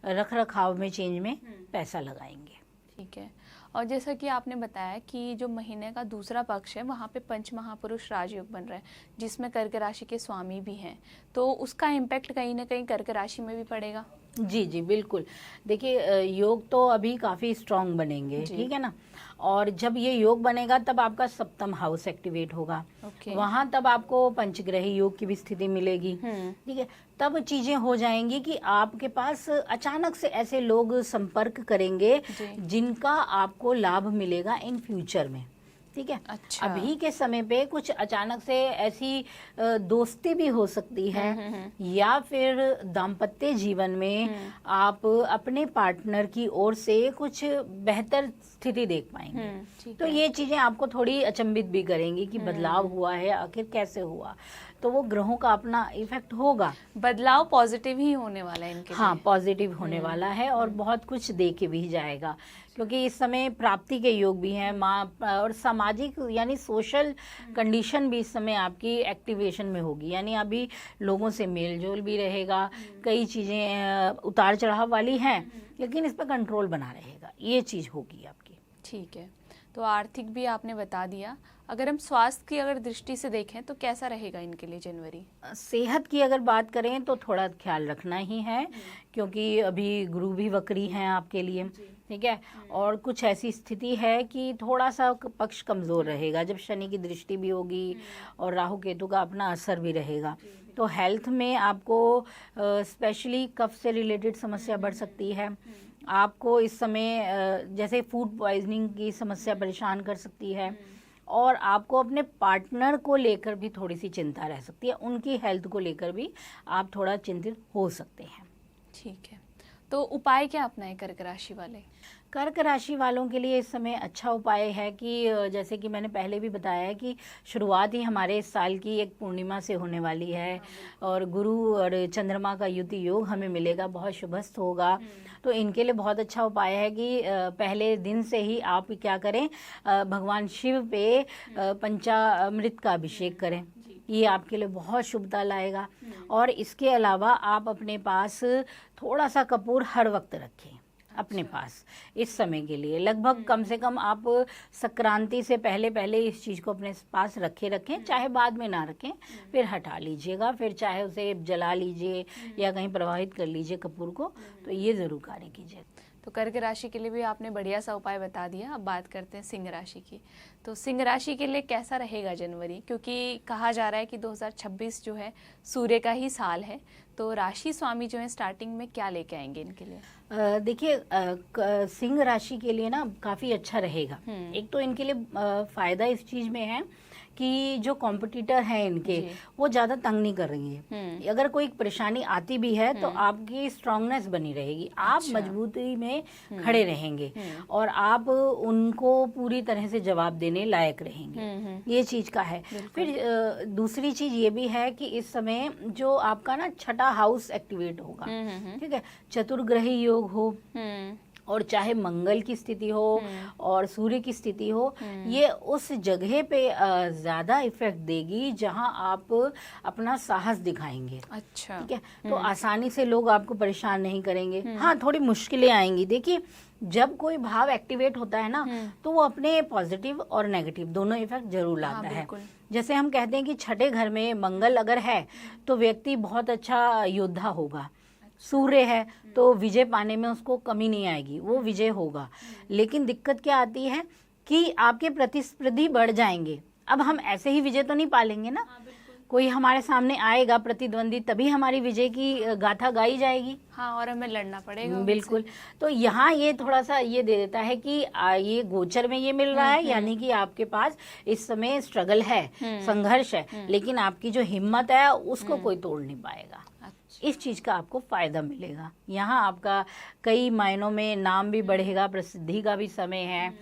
रख रखाव में चेंज में पैसा लगाएंगे। ठीक है, और जैसा कि आपने बताया कि जो महीने का दूसरा पक्ष है वहाँ पे पंच महापुरुष राजयोग बन रहा है, जिसमें कर्क राशि के स्वामी भी हैं, तो उसका इम्पैक्ट कहीं ना कहीं कर्क राशि में भी पड़ेगा? जी जी बिल्कुल। देखिए, योग तो अभी काफ़ी स्ट्रांग बनेंगे, ठीक है ना। और जब ये योग बनेगा तब आपका सप्तम हाउस एक्टिवेट होगा, वहाँ तब आपको पंचग्रही योग की भी स्थिति मिलेगी। ठीक है, तब चीजें हो जाएंगी कि आपके पास अचानक से ऐसे लोग संपर्क करेंगे जिनका आपको लाभ मिलेगा इन फ्यूचर में। ठीक है, अच्छा। अभी के समय पे कुछ अचानक से ऐसी दोस्ती भी हो सकती है, या फिर दाम्पत्य जीवन में आप अपने पार्टनर की ओर से कुछ बेहतर स्थिति देख पाएंगे। तो ये चीजें आपको थोड़ी अचंभित भी करेंगी कि बदलाव हुआ है, आखिर कैसे हुआ। तो वो ग्रहों का अपना इफेक्ट होगा। बदलाव पॉजिटिव ही होने वाला है इनके। हाँ, पॉजिटिव होने वाला है और बहुत कुछ दे के भी जाएगा, क्योंकि इस समय प्राप्ति के योग भी हैं, और सामाजिक यानी सोशल कंडीशन भी इस समय आपकी एक्टिवेशन में होगी, यानी अभी लोगों से मेल जोल भी रहेगा। कई चीज़ें उतार चढ़ाव वाली हैं, लेकिन इस पर कंट्रोल बना रहेगा, ये चीज़ होगी आपकी। ठीक है, तो आर्थिक भी आपने बता दिया। अगर हम स्वास्थ्य की अगर दृष्टि से देखें तो कैसा रहेगा इनके लिए जनवरी? सेहत की अगर बात करें तो थोड़ा ख्याल रखना ही है, क्योंकि अभी गुरु भी वक्री हैं आपके लिए। ठीक है, और कुछ ऐसी स्थिति है कि थोड़ा सा पक्ष कमज़ोर रहेगा जब शनि की दृष्टि भी होगी और राहु केतु का अपना असर भी रहेगा। तो हेल्थ में आपको स्पेशली कफ से रिलेटेड समस्या बढ़ सकती है। आपको इस समय जैसे फूड पॉइजनिंग की समस्या परेशान कर सकती है, और आपको अपने पार्टनर को लेकर भी थोड़ी सी चिंता रह सकती है, उनकी हेल्थ को लेकर भी आप थोड़ा चिंतित हो सकते हैं। ठीक है, तो उपाय क्या अपनाएं कर्क राशि वाले? कर्क राशि वालों के लिए इस समय अच्छा उपाय है कि जैसे कि मैंने पहले भी बताया है कि शुरुआत ही हमारे इस साल की एक पूर्णिमा से होने वाली है, और गुरु और चंद्रमा का युति योग हमें मिलेगा, बहुत शुभस्थ होगा। तो इनके लिए बहुत अच्छा उपाय है कि पहले दिन से ही आप क्या करें, भगवान शिव पे पंचामृत का अभिषेक करें, ये आपके लिए बहुत शुभता लाएगा। और इसके अलावा आप अपने पास थोड़ा सा कपूर हर वक्त रखें। अपने पास इस समय के लिए। लगभग कम से कम आप संक्रांति से पहले पहले इस चीज़ को अपने पास रखें, चाहे बाद में ना रखें, फिर हटा लीजिएगा, फिर चाहे उसे जला लीजिए या कहीं प्रवाहित कर लीजिए कपूर को, तो ये ज़रूर कार्य कीजिए। तो कर्क राशि के लिए भी आपने बढ़िया सा उपाय बता दिया। अब बात करते हैं सिंह राशि की। तो सिंह राशि के लिए कैसा रहेगा जनवरी, क्योंकि कहा जा रहा है कि 2026 जो है सूर्य का ही साल है, तो राशि स्वामी जो है स्टार्टिंग में क्या लेके आएंगे इनके लिए? देखिए, सिंह राशि के लिए ना काफ़ी अच्छा रहेगा। एक तो इनके लिए फ़ायदा इस चीज़ में है कि जो कॉम्पिटिटर हैं इनके, वो ज़्यादा तंग नहीं कर रही है। अगर कोई परेशानी आती भी है तो आपकी स्ट्रांगनेस बनी रहेगी, आप मजबूती में खड़े रहेंगे और आप उनको पूरी तरह से जवाब देने लायक रहेंगे, ये चीज़ का है। फिर दूसरी चीज़ ये भी है कि इस समय जो आपका ना छठा हाउस एक्टिवेट होगा, ठीक है, चतुर्ग्रही योग हो और चाहे मंगल की स्थिति हो और सूर्य की स्थिति हो, ये उस जगह पे ज़्यादा इफेक्ट देगी जहां आप अपना साहस दिखाएंगे। अच्छा, ठीक है, तो आसानी से लोग आपको परेशान नहीं करेंगे। हाँ, थोड़ी मुश्किलें आएंगी। देखिए, जब कोई भाव एक्टिवेट होता है ना, तो वो अपने पॉजिटिव और नेगेटिव दोनों इफेक्ट जरूर लाता है। जैसे हम कहते हैं कि छठे घर में मंगल अगर है तो व्यक्ति बहुत अच्छा योद्धा होगा, सूर्य है तो विजय पाने में उसको कमी नहीं आएगी, वो विजय होगा। लेकिन दिक्कत क्या आती है कि आपके प्रतिस्पर्धी बढ़ जाएंगे। अब हम ऐसे ही विजय तो नहीं पालेंगे ना, कोई हमारे सामने आएगा प्रतिद्वंदी, तभी हमारी विजय की गाथा गाई जाएगी। हाँ, और हमें लड़ना पड़ेगा। बिल्कुल। तो यहाँ ये थोड़ा सा ये दे देता है कि ये गोचर में ये मिल रहा है, यानी कि आपके पास इस समय स्ट्रगल है, संघर्ष है, लेकिन आपकी जो हिम्मत है उसको कोई तोड़ नहीं पाएगा। इस चीज़ का आपको फ़ायदा मिलेगा। यहाँ आपका कई मायनों में नाम भी बढ़ेगा, प्रसिद्धि का भी समय है।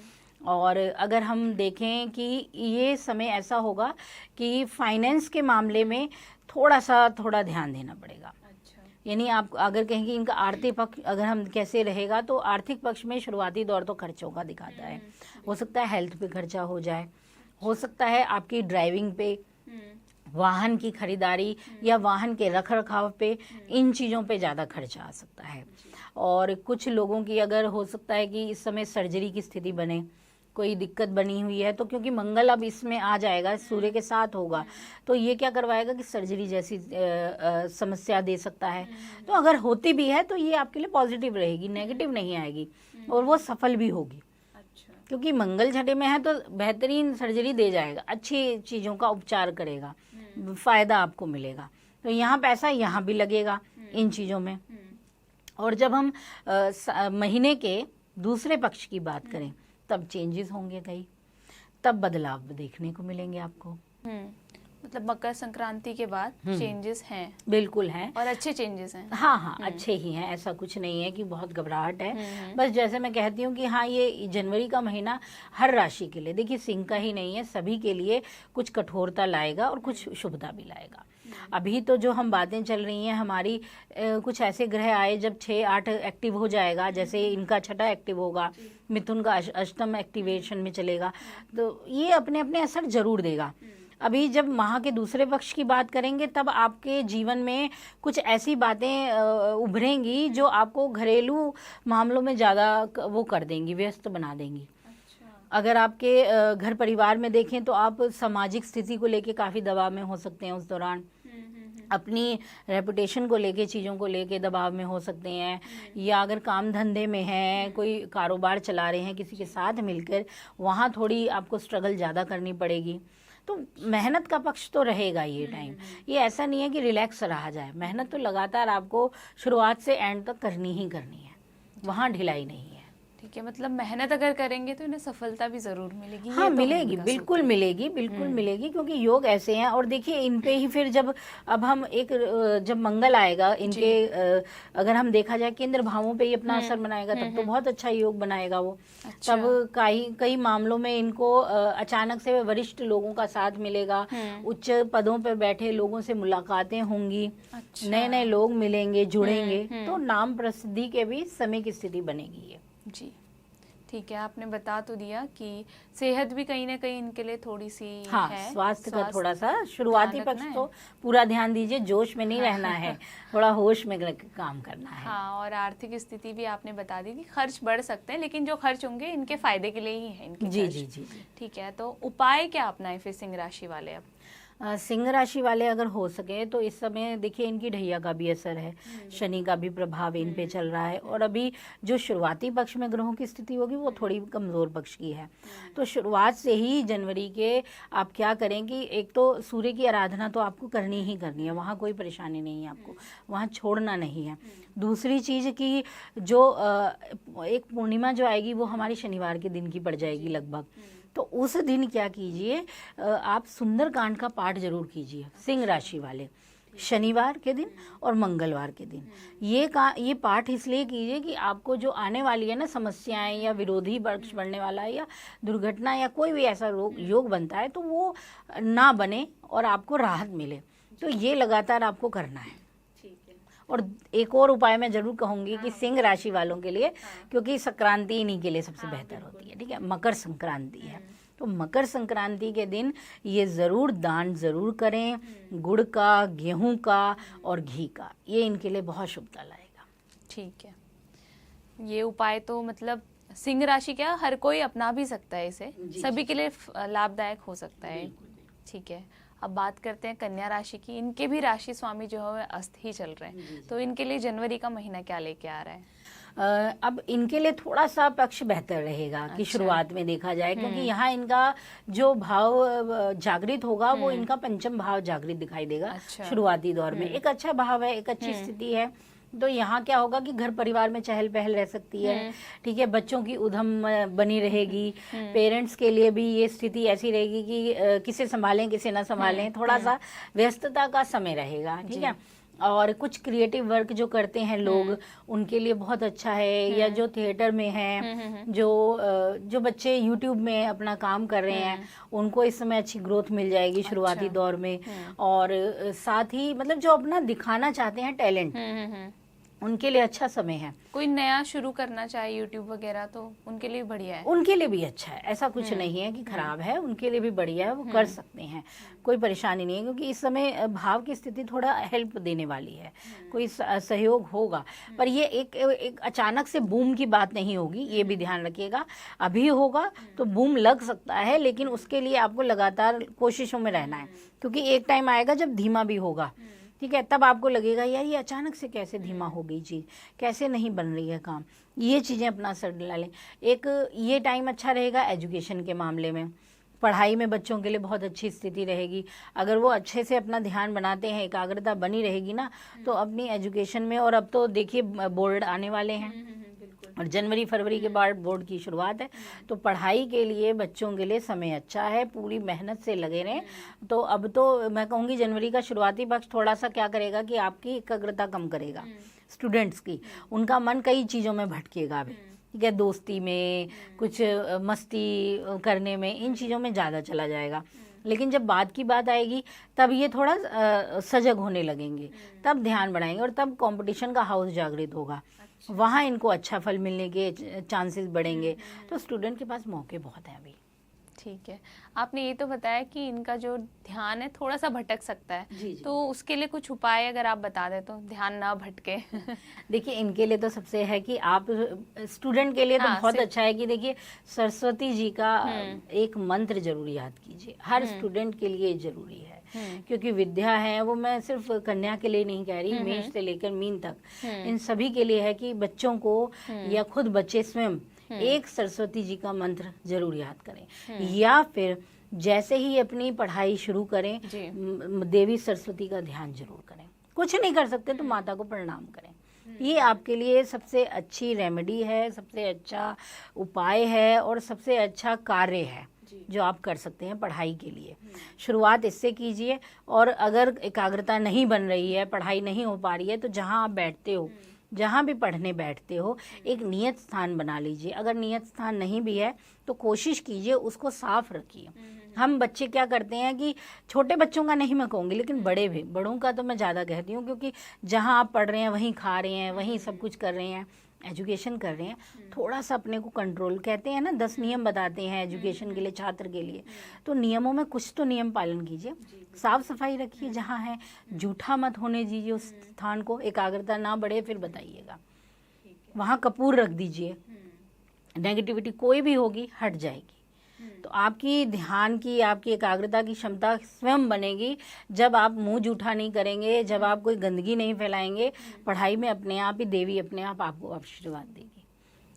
और अगर हम देखें कि ये समय ऐसा होगा कि फाइनेंस के मामले में थोड़ा ध्यान देना पड़ेगा। यानी आप अगर कहें कि इनका आर्थिक पक्ष अगर हम कैसे रहेगा, तो आर्थिक पक्ष में शुरुआती दौर तो खर्चों का दिखाता है। हो सकता है हेल्थ पे खर्चा हो जाए, हो सकता है आपकी ड्राइविंग पे, वाहन की खरीदारी या वाहन के रख रखाव पे, इन चीज़ों पे ज़्यादा खर्चा आ सकता है। और कुछ लोगों की अगर हो सकता है कि इस समय सर्जरी की स्थिति बने, कोई दिक्कत बनी हुई है, तो क्योंकि मंगल अब इसमें आ जाएगा, सूर्य के साथ होगा, तो ये क्या करवाएगा कि सर्जरी जैसी समस्या दे सकता है। तो अगर होती भी है तो ये आपके लिए पॉजिटिव रहेगी, नेगेटिव नहीं आएगी, और वो सफल भी होगी। क्योंकि मंगल छठे में है तो बेहतरीन सर्जरी दे जाएगा, अच्छी चीज़ों का उपचार करेगा, फ़ायदा आपको मिलेगा। तो यहाँ पैसा यहाँ भी लगेगा इन चीज़ों में। और जब हम महीने के दूसरे पक्ष की बात करें, तब चेंजेस होंगे, कई तब बदलाव देखने को मिलेंगे आपको। मतलब मकर संक्रांति के बाद चेंजेस हैं? बिल्कुल हैं, और अच्छे चेंजेस हैं। हाँ, अच्छे ही हैं, ऐसा कुछ नहीं है कि बहुत घबराहट है। बस जैसे मैं कहती हूँ कि हाँ, ये जनवरी का महीना हर राशि के लिए, देखिए सिंह का ही नहीं है, सभी के लिए कुछ कठोरता लाएगा और कुछ शुभता भी लाएगा। अभी तो जो हम बातें चल रही हैं हमारी, कुछ ऐसे ग्रह आए जब 6-8 एक्टिव हो जाएगा, जैसे इनका छठा एक्टिव होगा, मिथुन का अष्टम एक्टिवेशन में चलेगा, तो ये अपने अपने असर जरूर देगा। अभी जब माह के दूसरे पक्ष की बात करेंगे, तब आपके जीवन में कुछ ऐसी बातें उभरेंगी जो आपको घरेलू मामलों में ज़्यादा वो कर देंगी, व्यस्त बना देंगी। अगर आपके घर परिवार में देखें तो आप सामाजिक स्थिति को लेके काफ़ी दबाव में हो सकते हैं उस दौरान, अपनी रेपुटेशन को लेके, चीज़ों को लेके दबाव में हो सकते हैं, या अगर काम धंधे में हैं, कोई कारोबार चला रहे हैं किसी के साथ मिलकर, वहाँ थोड़ी आपको स्ट्रगल ज़्यादा करनी पड़ेगी। तो मेहनत का पक्ष तो रहेगा ये टाइम। ये ऐसा नहीं है कि रिलैक्स रहा जाए, मेहनत तो लगातार आपको शुरुआत से एंड तक करनी ही करनी है, वहाँ ढिलाई नहीं है। ठीक है, मतलब मेहनत अगर करेंगे तो इन्हें सफलता भी जरूर मिलेगी। हाँ, मिलेगी, बिल्कुल मिलेगी, बिल्कुल मिलेगी, क्योंकि योग ऐसे हैं। और देखिए इन पे ही फिर जब जब मंगल आएगा इनके, अगर हम देखा जाए केंद्र भावों पे ही अपना असर बनाएगा, तब तो बहुत अच्छा योग बनाएगा वो। तब कई मामलों में इनको अचानक से वरिष्ठ लोगों का साथ मिलेगा, उच्च पदों पर बैठे लोगों से मुलाकातें होंगी, नए नए लोग मिलेंगे, जुड़ेंगे, तो नाम प्रसिद्धि के भी समय की स्थिति बनेगी ये। जी ठीक है, आपने बता तो दिया कि सेहत भी कहीं ना कहीं इनके लिए थोड़ी सी हाँ, है, स्वास्थ्य का थोड़ा सा शुरुआती ध्यान पक्ष रखना तो है। पूरा ध्यान दीजिए, जोश में नहीं रहना है, थोड़ा होश में काम करना है। हाँ, और आर्थिक स्थिति भी आपने बता दी कि खर्च बढ़ सकते हैं, लेकिन जो खर्च होंगे इनके फायदे के लिए ही है इनके जी खर्च। जी जी जी। ठीक है, तो उपाय क्या अपनाए फिर सिंह राशि वाले अब? सिंह राशि वाले अगर हो सके तो इस समय देखिए इनकी ढैया का भी असर है, शनि का भी प्रभाव इन पे चल रहा है, और अभी जो शुरुआती पक्ष में ग्रहों की स्थिति होगी वो थोड़ी कमज़ोर पक्ष की है। तो शुरुआत से ही जनवरी के आप क्या करें कि एक तो सूर्य की आराधना तो आपको करनी ही करनी है, वहाँ कोई परेशानी नहीं है, आपको वहाँ छोड़ना नहीं है। दूसरी चीज़ कि जो एक पूर्णिमा जो आएगी वो हमारी शनिवार के दिन की पड़ जाएगी लगभग, तो उस दिन क्या कीजिए, आप सुंदरकांड का पाठ जरूर कीजिए सिंह राशि वाले, शनिवार के दिन और मंगलवार के दिन। ये पाठ इसलिए कीजिए कि आपको जो आने वाली है ना समस्याएं, या विरोधी पक्ष बढ़ने वाला है, या दुर्घटना, या कोई भी ऐसा योग बनता है तो वो ना बने और आपको राहत मिले। तो ये लगातार आपको करना है। और एक और उपाय मैं जरूर कहूंगी कि सिंह राशि वालों के लिए, क्योंकि संक्रांति इन्हीं के लिए सबसे बेहतर होती है, ठीक है, मकर संक्रांति है, तो मकर संक्रांति के दिन ये ज़रूर दान ज़रूर करें, गुड़ का, गेहूं का और घी का, ये इनके लिए बहुत शुभता लाएगा। ठीक है, ये उपाय तो मतलब सिंह राशि क्या हर कोई अपना भी सकता है, इसे सभी के लिए लाभदायक हो सकता है। ठीक है, अब बात करते हैं कन्या राशि की। इनके भी राशि स्वामी जो है अस्त ही चल रहे हैं, तो इनके लिए जनवरी का महीना क्या लेके आ रहा है? अब इनके लिए थोड़ा सा पक्ष बेहतर रहेगा कि शुरुआत में देखा जाए, क्योंकि यहाँ इनका जो भाव जागृत होगा वो इनका पंचम भाव जागृत दिखाई देगा। शुरुआती दौर में एक अच्छा भाव है, एक अच्छी स्थिति है, तो यहाँ क्या होगा कि घर परिवार में चहल पहल रह सकती है, ठीक है, बच्चों की उधम बनी रहेगी, पेरेंट्स के लिए भी ये स्थिति ऐसी रहेगी कि किसे संभालें किसे ना संभालें, थोड़ा सा व्यस्तता का समय रहेगा, ठीक है। और कुछ क्रिएटिव वर्क जो करते हैं लोग उनके लिए बहुत अच्छा है, या जो थिएटर में हैं, जो बच्चे यूट्यूब में अपना काम कर रहे हैं उनको इस समय अच्छी ग्रोथ मिल जाएगी शुरुआती दौर में। और साथ ही मतलब जो अपना दिखाना चाहते हैं टैलेंट, उनके लिए अच्छा समय है। कोई नया शुरू करना चाहे यूट्यूब वगैरह तो उनके लिए बढ़िया है, उनके लिए भी अच्छा है, ऐसा कुछ नहीं है कि खराब है, उनके लिए भी बढ़िया है, वो कर सकते हैं, कोई परेशानी नहीं है, क्योंकि इस समय भाव की स्थिति थोड़ा हेल्प देने वाली है, कोई सहयोग होगा, पर ये एक अचानक से बूम की बात नहीं होगी, ये भी ध्यान रखिएगा। अभी होगा तो बूम लग सकता है, लेकिन उसके लिए आपको लगातार कोशिशों में रहना है, क्योंकि एक टाइम आएगा जब धीमा भी होगा, ठीक है, तब आपको लगेगा यार ये अचानक से कैसे धीमा हो गई चीज़, कैसे नहीं बन रही है काम, ये चीज़ें अपना असर डाल लें। एक ये टाइम अच्छा रहेगा एजुकेशन के मामले में, पढ़ाई में बच्चों के लिए बहुत अच्छी स्थिति रहेगी, अगर वो अच्छे से अपना ध्यान बनाते हैं, एकाग्रता बनी रहेगी ना, तो अपनी एजुकेशन में, और अब तो देखिए बोर्ड आने वाले हैं और जनवरी फरवरी के बाद बोर्ड की शुरुआत है, तो पढ़ाई के लिए बच्चों के लिए समय अच्छा है, पूरी मेहनत से लगे रहें। तो अब तो मैं कहूँगी जनवरी का शुरुआती पक्ष थोड़ा सा क्या करेगा कि आपकी एकाग्रता कम करेगा, स्टूडेंट्स की, उनका मन कई चीज़ों में भटकेगा अभी, ठीक है, दोस्ती में, कुछ मस्ती करने में, इन चीज़ों में ज़्यादा चला जाएगा। लेकिन जब बात की बात आएगी तब ये थोड़ा सजग होने लगेंगे, तब ध्यान बढ़ाएंगे, और तब कंपटीशन का हाउस जागृत होगा, वहाँ इनको अच्छा फल मिलने के चांसेस बढ़ेंगे। तो स्टूडेंट के पास मौके बहुत हैं अभी। ठीक है, आपने ये तो बताया कि इनका जो ध्यान है थोड़ा सा भटक सकता है, जी। तो उसके लिए कुछ उपाय अगर आप बता दें तो ध्यान ना भटके। देखिए इनके लिए तो सबसे है कि आप स्टूडेंट के लिए तो बहुत अच्छा है कि देखिए सरस्वती जी का एक मंत्र जरूर याद कीजिए, हर स्टूडेंट के लिए जरूरी है, क्योंकि विद्या है वो, मैं सिर्फ कन्या के लिए नहीं कह रही, मेष से लेकर मीन तक इन सभी के लिए है कि बच्चों को या खुद बच्चे स्वयं एक सरस्वती जी का मंत्र जरूर याद करें, या फिर जैसे ही अपनी पढ़ाई शुरू करें देवी सरस्वती का ध्यान जरूर करें। कुछ नहीं कर सकते तो माता को प्रणाम करें, ये आपके लिए सबसे अच्छी रेमेडी है, सबसे अच्छा उपाय है और सबसे अच्छा कार्य है जो आप कर सकते हैं पढ़ाई के लिए। शुरुआत इससे कीजिए, और अगर एकाग्रता नहीं बन रही है, पढ़ाई नहीं हो पा रही है, तो जहाँ आप बैठते हो, जहाँ भी पढ़ने बैठते हो, एक नियत स्थान बना लीजिए। अगर नियत स्थान नहीं भी है तो कोशिश कीजिए उसको साफ रखिए। हम बच्चे क्या करते हैं कि छोटे बच्चों का नहीं मैं कहूँगी, लेकिन बड़ों का तो मैं ज़्यादा कहती हूँ, क्योंकि जहाँ आप पढ़ रहे हैं वहीं खा रहे हैं, वहीं सब कुछ कर रहे हैं, एजुकेशन कर रहे हैं, थोड़ा सा अपने को कंट्रोल, कहते हैं ना 10 नियम बताते हैं एजुकेशन के लिए, छात्र के लिए, तो नियमों में कुछ तो नियम पालन कीजिए। साफ सफाई रखिए जहाँ है, जूठा मत होने दीजिए उस स्थान को, एकाग्रता ना बढ़े फिर बताइएगा। वहाँ कपूर रख दीजिए, नेगेटिविटी कोई भी होगी हट जाएगी। तो आपकी ध्यान की, आपकी एकाग्रता की क्षमता स्वयं बनेगी जब आप मुंह जूठा नहीं करेंगे, जब आप कोई गंदगी नहीं फैलाएंगे। पढ़ाई में अपने आप ही देवी अपने आप आपको आशीर्वाद देगी।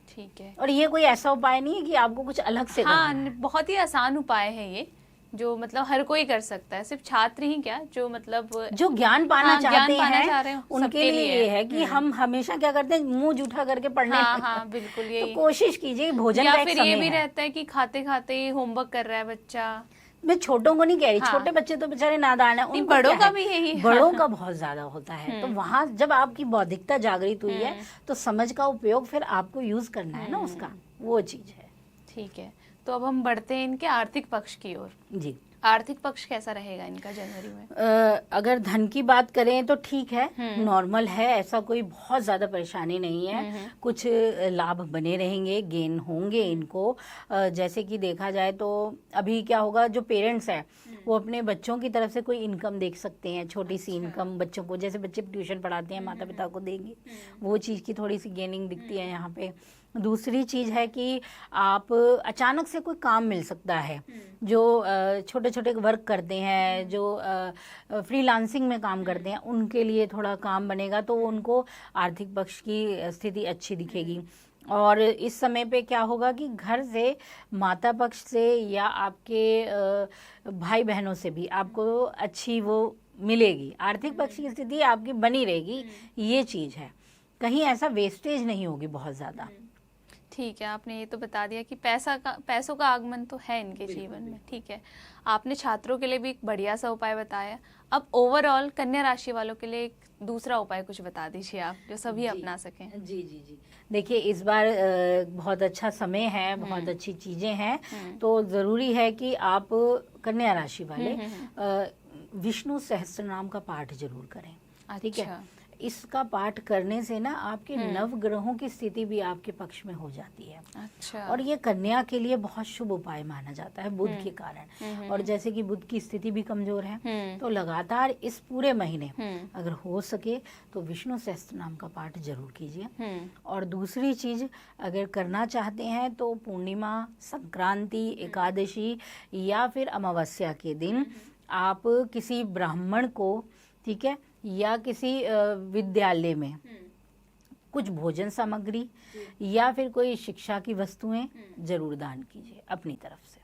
ठीक है। और ये कोई ऐसा उपाय नहीं है कि आपको कुछ अलग से करना है। बहुत ही आसान उपाय है ये, जो मतलब हर कोई कर सकता है, सिर्फ छात्र ही क्या, जो मतलब जो ज्ञान पाना चाहते हैं उनके सबके लिए ये है कि हम हमेशा क्या करते हैं, मुंह जूठा करके पढ़ने लगते हैं। बिल्कुल तो यही। कोशिश कीजिए भोजन या का एक फिर समय ये भी है। रहता है कि खाते खाते होमवर्क कर रहा है बच्चा। मैं छोटों को नहीं कह रही, छोटे बच्चे तो बेचारे नादान है, उनको बड़ों क्या का है? भी यही है। बड़ों का बहुत ज्यादा होता है। तो वहां जब आपकी बौद्धिकता जागृत हुई है तो समझ का उपयोग फिर आपको यूज करना है ना उसका, वो चीज है। ठीक है, तो अब हम बढ़ते हैं इनके आर्थिक पक्ष की ओर। जी, आर्थिक पक्ष कैसा रहेगा इनका जनवरी में? अगर धन की बात करें तो ठीक है, नॉर्मल है, ऐसा कोई बहुत ज्यादा परेशानी नहीं है। कुछ लाभ बने रहेंगे, गेन होंगे इनको। जैसे कि देखा जाए तो अभी क्या होगा, जो पेरेंट्स हैं वो अपने बच्चों की तरफ से कोई इनकम देख सकते हैं, छोटी सी इनकम बच्चों को, जैसे बच्चे ट्यूशन पढ़ाते हैं माता पिता को देंगे, वो चीज़ की थोड़ी सी गेनिंग दिखती है यहाँ पे। दूसरी चीज़ है कि आप अचानक से कोई काम मिल सकता है, जो छोटे छोटे वर्क करते हैं, जो फ्रीलांसिंग में काम करते हैं, उनके लिए थोड़ा काम बनेगा, तो उनको आर्थिक पक्ष की स्थिति अच्छी दिखेगी। और इस समय पे क्या होगा कि घर से, माता पक्ष से या आपके भाई बहनों से भी आपको अच्छी वो मिलेगी, आर्थिक पक्ष की स्थिति आपकी बनी रहेगी। ये चीज़ है, कहीं ऐसा वेस्टेज नहीं होगी बहुत ज़्यादा। ठीक है, आपने ये तो बता दिया कि पैसों का आगमन तो है इनके जीवन में। ठीक है, आपने छात्रों के लिए भी एक बढ़िया सा उपाय बताया। अब ओवरऑल कन्या राशि वालों के लिए एक दूसरा उपाय कुछ बता दीजिए आप, जो सभी अपना सकें। जी जी जी, देखिए इस बार बहुत अच्छा समय है, बहुत अच्छी चीजें हैं, तो जरूरी है कि आप कन्या राशि वाले विष्णु सहस्त्र नाम का पाठ जरूर करें। ठीक है, इसका पाठ करने से ना आपके नव ग्रहों की स्थिति भी आपके पक्ष में हो जाती है। अच्छा। और ये कन्या के लिए बहुत शुभ उपाय माना जाता है बुध के कारण। और जैसे कि बुध की स्थिति भी कमजोर है, तो लगातार इस पूरे महीने अगर हो सके तो विष्णु सहस्त्र नाम का पाठ जरूर कीजिए। और दूसरी चीज, अगर करना चाहते हैं तो पूर्णिमा, संक्रांति, एकादशी या फिर अमावस्या के दिन आप किसी ब्राह्मण को, ठीक है, या किसी विद्यालय में कुछ भोजन सामग्री या फिर कोई शिक्षा की वस्तुएं जरूर दान कीजिए अपनी तरफ से।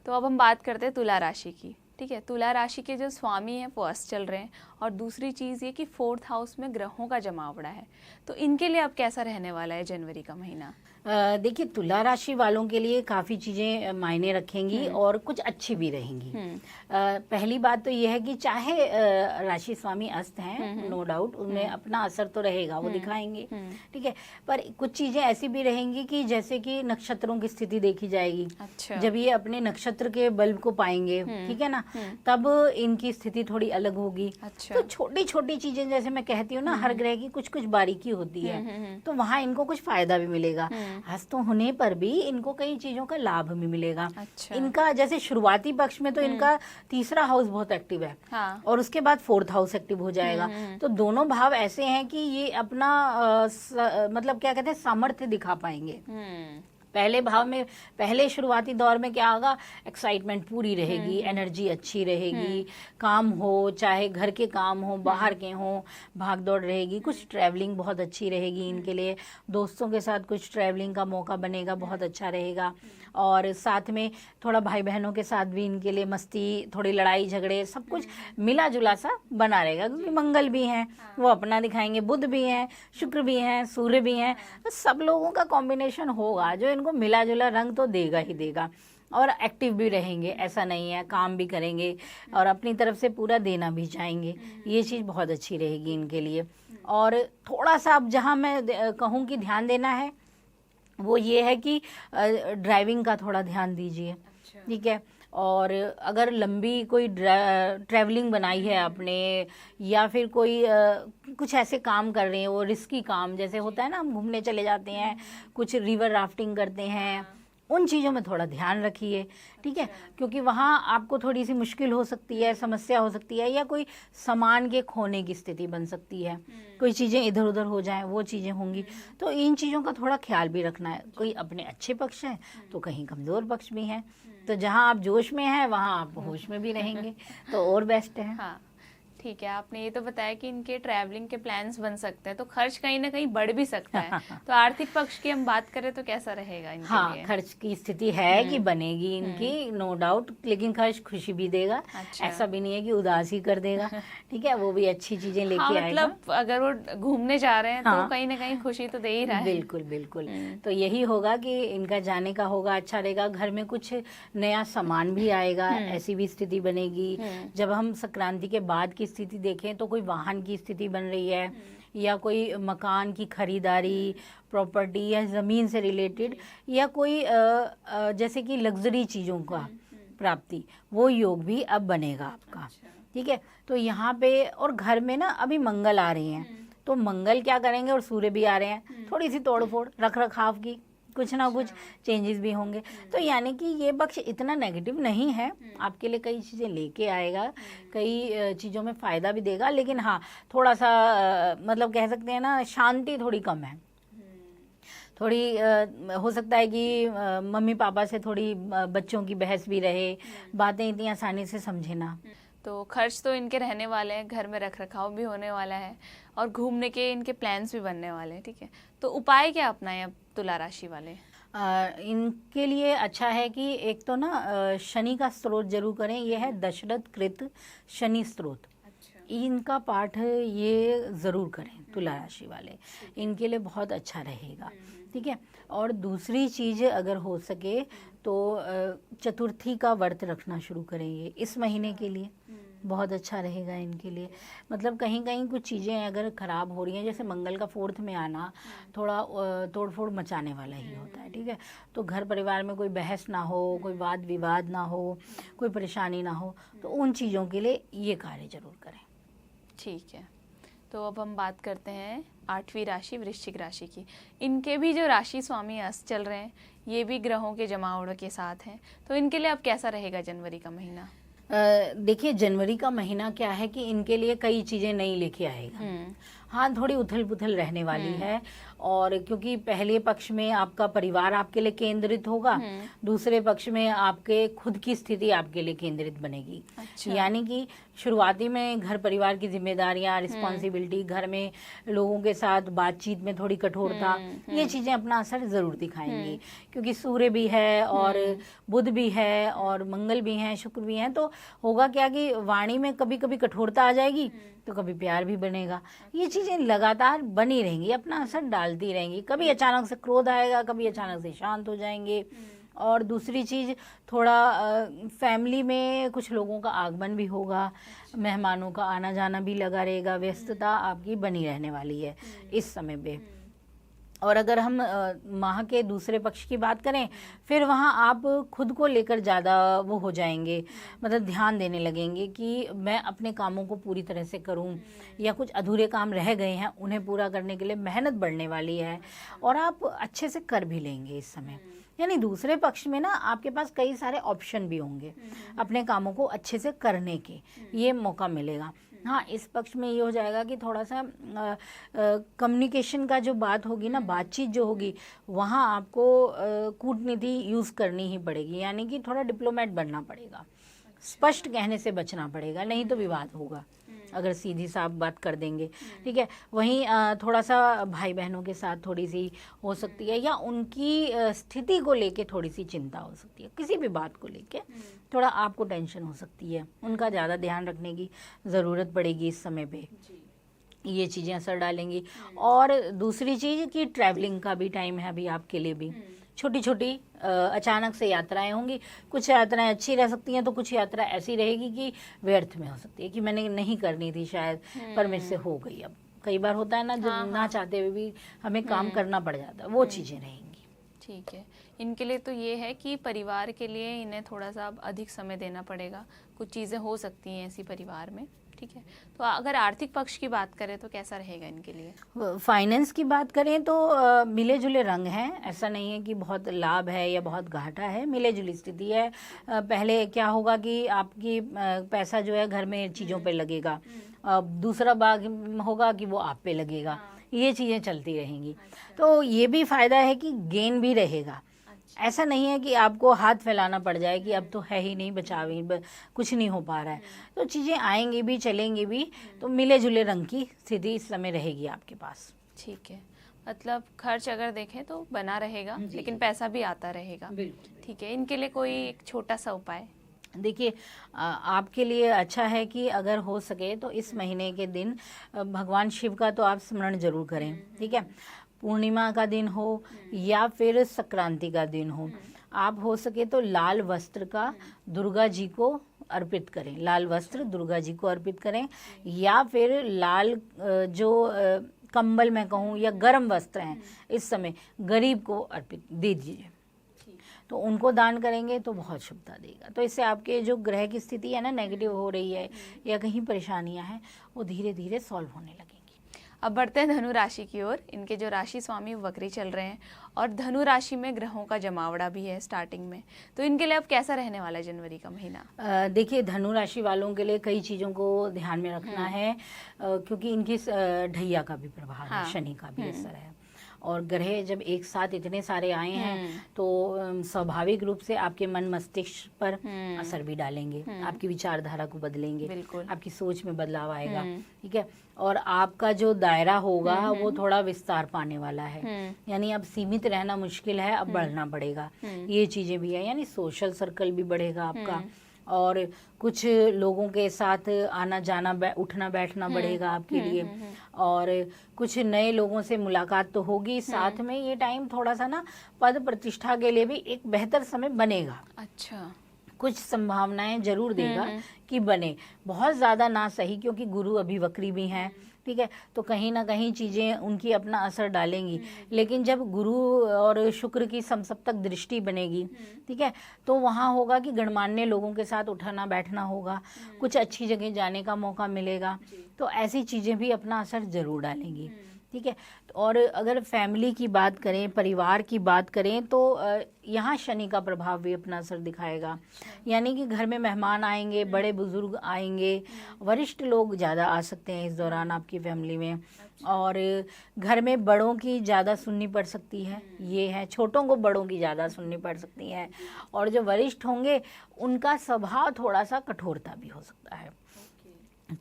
तो अब हम बात करते हैं तुला राशि की। ठीक है, तुला राशि के जो स्वामी हैं वो अस्त चल रहे हैं, और दूसरी चीज़ ये कि 4th हाउस में ग्रहों का जमावड़ा है। तो इनके लिए अब कैसा रहने वाला है जनवरी का महीना? देखिए तुला राशि वालों के लिए काफ़ी चीज़ें मायने रखेंगी और कुछ अच्छी भी रहेंगी। पहली बात तो यह है कि चाहे राशि स्वामी अस्त हैं, नो डाउट उनमें अपना असर तो रहेगा, वो दिखाएंगे। ठीक है, पर कुछ चीज़ें ऐसी भी रहेंगी कि जैसे कि नक्षत्रों की स्थिति देखी जाएगी। अच्छा। जब ये अपने नक्षत्र के बल को पाएंगे, ठीक है ना, तब इनकी स्थिति थोड़ी अलग होगी। अच्छा। तो छोटी छोटी चीज़ें, जैसे मैं कहती हूँ ना, हर ग्रह की कुछ कुछ बारीकी होती है, तो वहाँ इनको कुछ फायदा भी मिलेगा। हस्त होने पर भी इनको कई चीजों का लाभ भी मिलेगा। अच्छा। इनका जैसे शुरुआती पक्ष में तो इनका तीसरा हाउस बहुत एक्टिव है। हाँ। और उसके बाद 4th हाउस एक्टिव हो जाएगा। तो दोनों भाव ऐसे हैं कि ये अपना मतलब क्या कहते हैं, सामर्थ्य दिखा पाएंगे। पहले भाव में, पहले शुरुआती दौर में क्या होगा, एक्साइटमेंट पूरी रहेगी, एनर्जी अच्छी रहेगी, काम हो चाहे घर के काम हो, बाहर के हो, भाग दौड़ रहेगी, कुछ ट्रैवलिंग बहुत अच्छी रहेगी इनके लिए, दोस्तों के साथ कुछ ट्रैवलिंग का मौका बनेगा, बहुत अच्छा रहेगा। और साथ में थोड़ा भाई बहनों के साथ भी इनके लिए मस्ती, थोड़ी लड़ाई झगड़े, सब कुछ मिला जुला सा बना रहेगा, क्योंकि मंगल भी हैं, वो अपना दिखाएंगे, बुध भी हैं, शुक्र भी हैं, सूर्य भी हैं, तो सब लोगों का कॉम्बिनेशन होगा जो इनको मिला जुला रंग तो देगा ही देगा। और एक्टिव भी रहेंगे, ऐसा नहीं है, काम भी करेंगे और अपनी तरफ से पूरा देना भी चाहेंगे। ये चीज़ बहुत अच्छी रहेगी इनके लिए। और थोड़ा सा अब जहाँ मैं कहूँ कि ध्यान देना है वो ये है कि ड्राइविंग का थोड़ा ध्यान दीजिए। ठीक है। और अगर लंबी कोई ट्रैवलिंग बनाई है आपने, या फिर कोई कुछ ऐसे काम कर रहे हैं, वो रिस्की काम जैसे होता है ना, हम घूमने चले जाते हैं, कुछ रिवर राफ्टिंग करते हैं, उन चीज़ों में थोड़ा ध्यान रखिए, ठीक है। क्योंकि वहाँ आपको थोड़ी सी मुश्किल हो सकती है, समस्या हो सकती है, या कोई सामान के खोने की स्थिति बन सकती है, कोई चीज़ें इधर उधर हो जाएं, वो चीज़ें होंगी। तो इन चीज़ों का थोड़ा ख्याल भी रखना है। कोई अपने अच्छे पक्ष हैं तो कहीं कमज़ोर पक्ष भी हैं, तो जहाँ आप जोश में हैं वहाँ आप होश में भी रहेंगे, तो और बेस्ट है। हाँ, ठीक है। आपने ये तो बताया कि इनके ट्रैवलिंग के प्लान्स बन सकते हैं, तो खर्च कहीं ना कहीं बढ़ भी सकता है। तो आर्थिक पक्ष की हम बात करें तो कैसा रहेगा इनके हाँ, लिए? खर्च की स्थिति है कि बनेगी इनकी, नो डाउट, लेकिन खर्च खुशी भी देगा। अच्छा। ऐसा भी नहीं है कि उदास ही कर देगा, ठीक है, वो भी अच्छी चीजें लेके हाँ, आएगा। मतलब अगर वो घूमने जा रहे हैं हाँ, तो कहीं ना कहीं खुशी तो दे ही रहा है। बिल्कुल बिल्कुल। तो यही होगा कि इनका जाने का होगा, अच्छा रहेगा। घर में कुछ नया सामान भी आएगा, ऐसी भी स्थिति बनेगी। जब हम संक्रांति के बाद की स्थिति देखें तो कोई वाहन की स्थिति बन रही है, या कोई मकान की खरीदारी, प्रॉपर्टी या ज़मीन से रिलेटेड, या कोई जैसे कि लग्जरी चीज़ों का प्राप्ति, वो योग भी अब बनेगा आपका, ठीक है। तो यहाँ पे, और घर में ना अभी मंगल आ रहे हैं, तो मंगल क्या करेंगे, और सूर्य भी आ रहे हैं, थोड़ी सी तोड़ फोड़ रख रखाव की कुछ ना कुछ चेंजेस भी होंगे। तो यानी कि ये पक्ष इतना नेगेटिव नहीं है, आपके लिए कई चीज़ें लेके आएगा, कई चीज़ों में फ़ायदा भी देगा। लेकिन हाँ, थोड़ा सा मतलब कह सकते हैं ना, शांति थोड़ी कम है। थोड़ी हो सकता है कि मम्मी पापा से थोड़ी बच्चों की बहस भी रहे, बातें इतनी आसानी से समझे ना। तो खर्च तो इनके रहने वाले हैं, घर में रख रखाव भी होने वाला है, और घूमने के इनके प्लान्स भी बनने वाले हैं, ठीक है। तो उपाय क्या अपनाएं अब तुला राशि वाले? इनके लिए अच्छा है कि एक तो ना शनि का स्त्रोत जरूर करें। ये है दशरथ कृत शनि स्त्रोत, इनका पाठ ये ज़रूर करें तुला राशि वाले, इनके लिए बहुत अच्छा रहेगा, ठीक है। और दूसरी चीज़, अगर हो सके तो चतुर्थी का व्रत रखना शुरू करेंगे इस महीने के लिए, बहुत अच्छा रहेगा इनके लिए। मतलब कहीं कहीं कुछ चीज़ें अगर ख़राब हो रही हैं, जैसे मंगल का 4th में आना थोड़ा तोड़ फोड़ मचाने वाला ही होता है, ठीक है। तो घर परिवार में कोई बहस ना हो, कोई वाद विवाद ना हो, कोई परेशानी ना हो, तो उन चीज़ों के लिए ये कार्य जरूर करें। ठीक है। तो अब हम बात करते हैं 8वीं राशि वृश्चिक राशि की। इनके भी जो राशि स्वामी अस्त चल रहे हैं, ये भी ग्रहों के जमावड़ के साथ हैं, तो इनके लिए अब कैसा रहेगा जनवरी का महीना? देखिए, जनवरी का महीना क्या है कि इनके लिए कई चीज़ें नई लेके आएगा। हाँ, थोड़ी उथल पुथल रहने वाली है, और क्योंकि पहले पक्ष में आपका परिवार आपके लिए केंद्रित होगा, दूसरे पक्ष में आपके खुद की स्थिति आपके लिए केंद्रित बनेगी। अच्छा। यानी कि शुरुआती में घर परिवार की जिम्मेदारियां, रिस्पॉन्सिबिलिटी, घर में लोगों के साथ बातचीत में थोड़ी कठोरता, ये चीजें अपना असर जरूर दिखाएंगी। क्योंकि सूर्य भी है और बुध भी है और मंगल भी हैं, शुक्र भी हैं, तो होगा क्या कि वाणी में कभी कभी कठोरता आ जाएगी तो कभी प्यार भी बनेगा। ये चीजें लगातार बनी रहेंगी, अपना असर डालती रहेंगी। कभी अचानक से क्रोध आएगा, कभी अचानक से शांत हो जाएंगे। और दूसरी चीज, थोड़ा फैमिली में कुछ लोगों का आगमन भी होगा, मेहमानों का आना जाना भी लगा रहेगा, व्यस्तता आपकी बनी रहने वाली है इस समय पे। और अगर हम माह के दूसरे पक्ष की बात करें, फिर वहाँ आप खुद को लेकर ज़्यादा वो हो जाएंगे, मतलब ध्यान देने लगेंगे कि मैं अपने कामों को पूरी तरह से करूं, या कुछ अधूरे काम रह गए हैं उन्हें पूरा करने के लिए मेहनत बढ़ने वाली है, और आप अच्छे से कर भी लेंगे इस समय। यानी दूसरे पक्ष में ना आपके पास कई सारे ऑप्शन भी होंगे अपने कामों को अच्छे से करने के, ये मौका मिलेगा। हाँ, इस पक्ष में ये हो जाएगा कि थोड़ा सा कम्युनिकेशन का जो बात होगी ना, बातचीत जो होगी, वहाँ आपको कूटनीति यूज़ करनी ही पड़ेगी। यानी कि थोड़ा डिप्लोमेट बनना पड़ेगा, स्पष्ट कहने से बचना पड़ेगा, नहीं तो विवाद होगा अगर सीधी साफ बात कर देंगे, ठीक है। वहीं थोड़ा सा भाई बहनों के साथ थोड़ी सी हो सकती है, या उनकी स्थिति को लेके थोड़ी सी चिंता हो सकती है, किसी भी बात को लेके थोड़ा आपको टेंशन हो सकती है, उनका ज़्यादा ध्यान रखने की ज़रूरत पड़ेगी इस समय पे। ये चीज़ें असर डालेंगी। और दूसरी चीज़ कि ट्रैवलिंग का भी टाइम है अभी आपके लिए भी, छोटी छोटी अचानक से यात्राएं होंगी। कुछ यात्राएं अच्छी रह सकती हैं, तो कुछ यात्रा ऐसी रहेगी कि व्यर्थ में हो सकती है, कि मैंने नहीं करनी थी शायद, पर मेरे से हो गई। अब कई बार होता है ना, जब ना चाहते हुए भी हमें काम करना पड़ जाता है, वो चीज़ें रहेंगी। ठीक है, इनके लिए तो ये है कि परिवार के लिए इन्हें थोड़ा सा अब अधिक समय देना पड़ेगा, कुछ चीज़ें हो सकती हैं ऐसी परिवार में, ठीक है। तो अगर आर्थिक पक्ष की बात करें तो कैसा रहेगा इनके लिए? फाइनेंस की बात करें तो मिले जुले रंग हैं, ऐसा नहीं है कि बहुत लाभ है या बहुत घाटा है, मिले जुली स्थिति है। पहले क्या होगा कि आपकी पैसा जो है घर में चीज़ों पे लगेगा, दूसरा भाग होगा कि वो आप पे लगेगा, ये चीज़ें चलती रहेंगी। तो ये भी फायदा है कि गेन भी रहेगा। ऐसा नहीं है कि आपको हाथ फैलाना पड़ जाए कि अब तो है ही नहीं, बचावी कुछ नहीं हो पा रहा है। तो चीज़ें आएंगी भी चलेंगी भी, तो मिले जुले रंग की स्थिति इस समय रहेगी आपके पास। ठीक है, मतलब खर्च अगर देखें तो बना रहेगा, लेकिन पैसा भी आता रहेगा। ठीक है, इनके लिए कोई एक छोटा सा उपाय? देखिए, आपके लिए अच्छा है कि अगर हो सके तो इस महीने के दिन भगवान शिव का तो आप स्मरण जरूर करें, ठीक है। पूर्णिमा का दिन हो या फिर संक्रांति का दिन हो, आप हो सके तो लाल वस्त्र का दुर्गा जी को अर्पित करें, लाल वस्त्र दुर्गा जी को अर्पित करें, या फिर लाल जो कंबल मैं कहूँ या गर्म वस्त्र हैं इस समय गरीब को अर्पित दे दीजिए, तो उनको दान करेंगे तो बहुत शुभता देगा। तो इससे आपके जो ग्रह की स्थिति है ना नेगेटिव हो रही है या कहीं परेशानियां हैं, वो धीरे धीरे सॉल्व होने लगेंगी। अब बढ़ते हैं धनु राशि की ओर। इनके जो राशि स्वामी वक्री चल रहे हैं और धनु राशि में ग्रहों का जमावड़ा भी है स्टार्टिंग में, तो इनके लिए अब कैसा रहने वाला है जनवरी का महीना? देखिए, धनु राशि वालों के लिए कई चीज़ों को ध्यान में रखना है, क्योंकि इनकी ढैया का भी प्रभाव है, शनि का भी असर है, और ग्रह जब एक साथ इतने सारे आए हैं तो स्वाभाविक रूप से आपके मन मस्तिष्क पर असर भी डालेंगे, आपकी विचारधारा को बदलेंगे, आपकी सोच में बदलाव आएगा, ठीक है। और आपका जो दायरा होगा वो थोड़ा विस्तार पाने वाला है, यानी अब सीमित रहना मुश्किल है, अब बढ़ना पड़ेगा, ये चीजें भी है, यानी सोशल सर्कल भी बढ़ेगा आपका, और कुछ लोगों के साथ आना जाना उठना बैठना बढ़ेगा आपके लिए, और कुछ नए लोगों से मुलाकात तो होगी, साथ में ये टाइम थोड़ा सा ना पद प्रतिष्ठा के लिए भी एक बेहतर समय बनेगा। अच्छा, कुछ संभावनाएं जरूर देगा कि बने, बहुत ज्यादा ना सही, क्योंकि गुरु अभी वक्री भी हैं, ठीक है, तो कहीं ना कहीं चीजें उनकी अपना असर डालेंगी, लेकिन जब गुरु और शुक्र की समसप्तक दृष्टि बनेगी, ठीक है, तो वहाँ होगा कि गणमान्य लोगों के साथ उठना बैठना होगा, कुछ अच्छी जगह जाने का मौका मिलेगा, तो ऐसी चीजें भी अपना असर जरूर डालेंगी, ठीक है। और अगर फैमिली की बात करें, परिवार की बात करें, तो यहाँ शनि का प्रभाव भी अपना असर दिखाएगा, यानी कि घर में मेहमान आएंगे, बड़े बुजुर्ग आएंगे, वरिष्ठ लोग ज़्यादा आ सकते हैं इस दौरान आपकी फैमिली में, और घर में बड़ों की ज़्यादा सुननी पड़ सकती है, ये है, छोटों को बड़ों की ज़्यादा सुननी पड़ सकती है, और जो वरिष्ठ होंगे उनका स्वभाव थोड़ा सा कठोरता भी हो सकता है,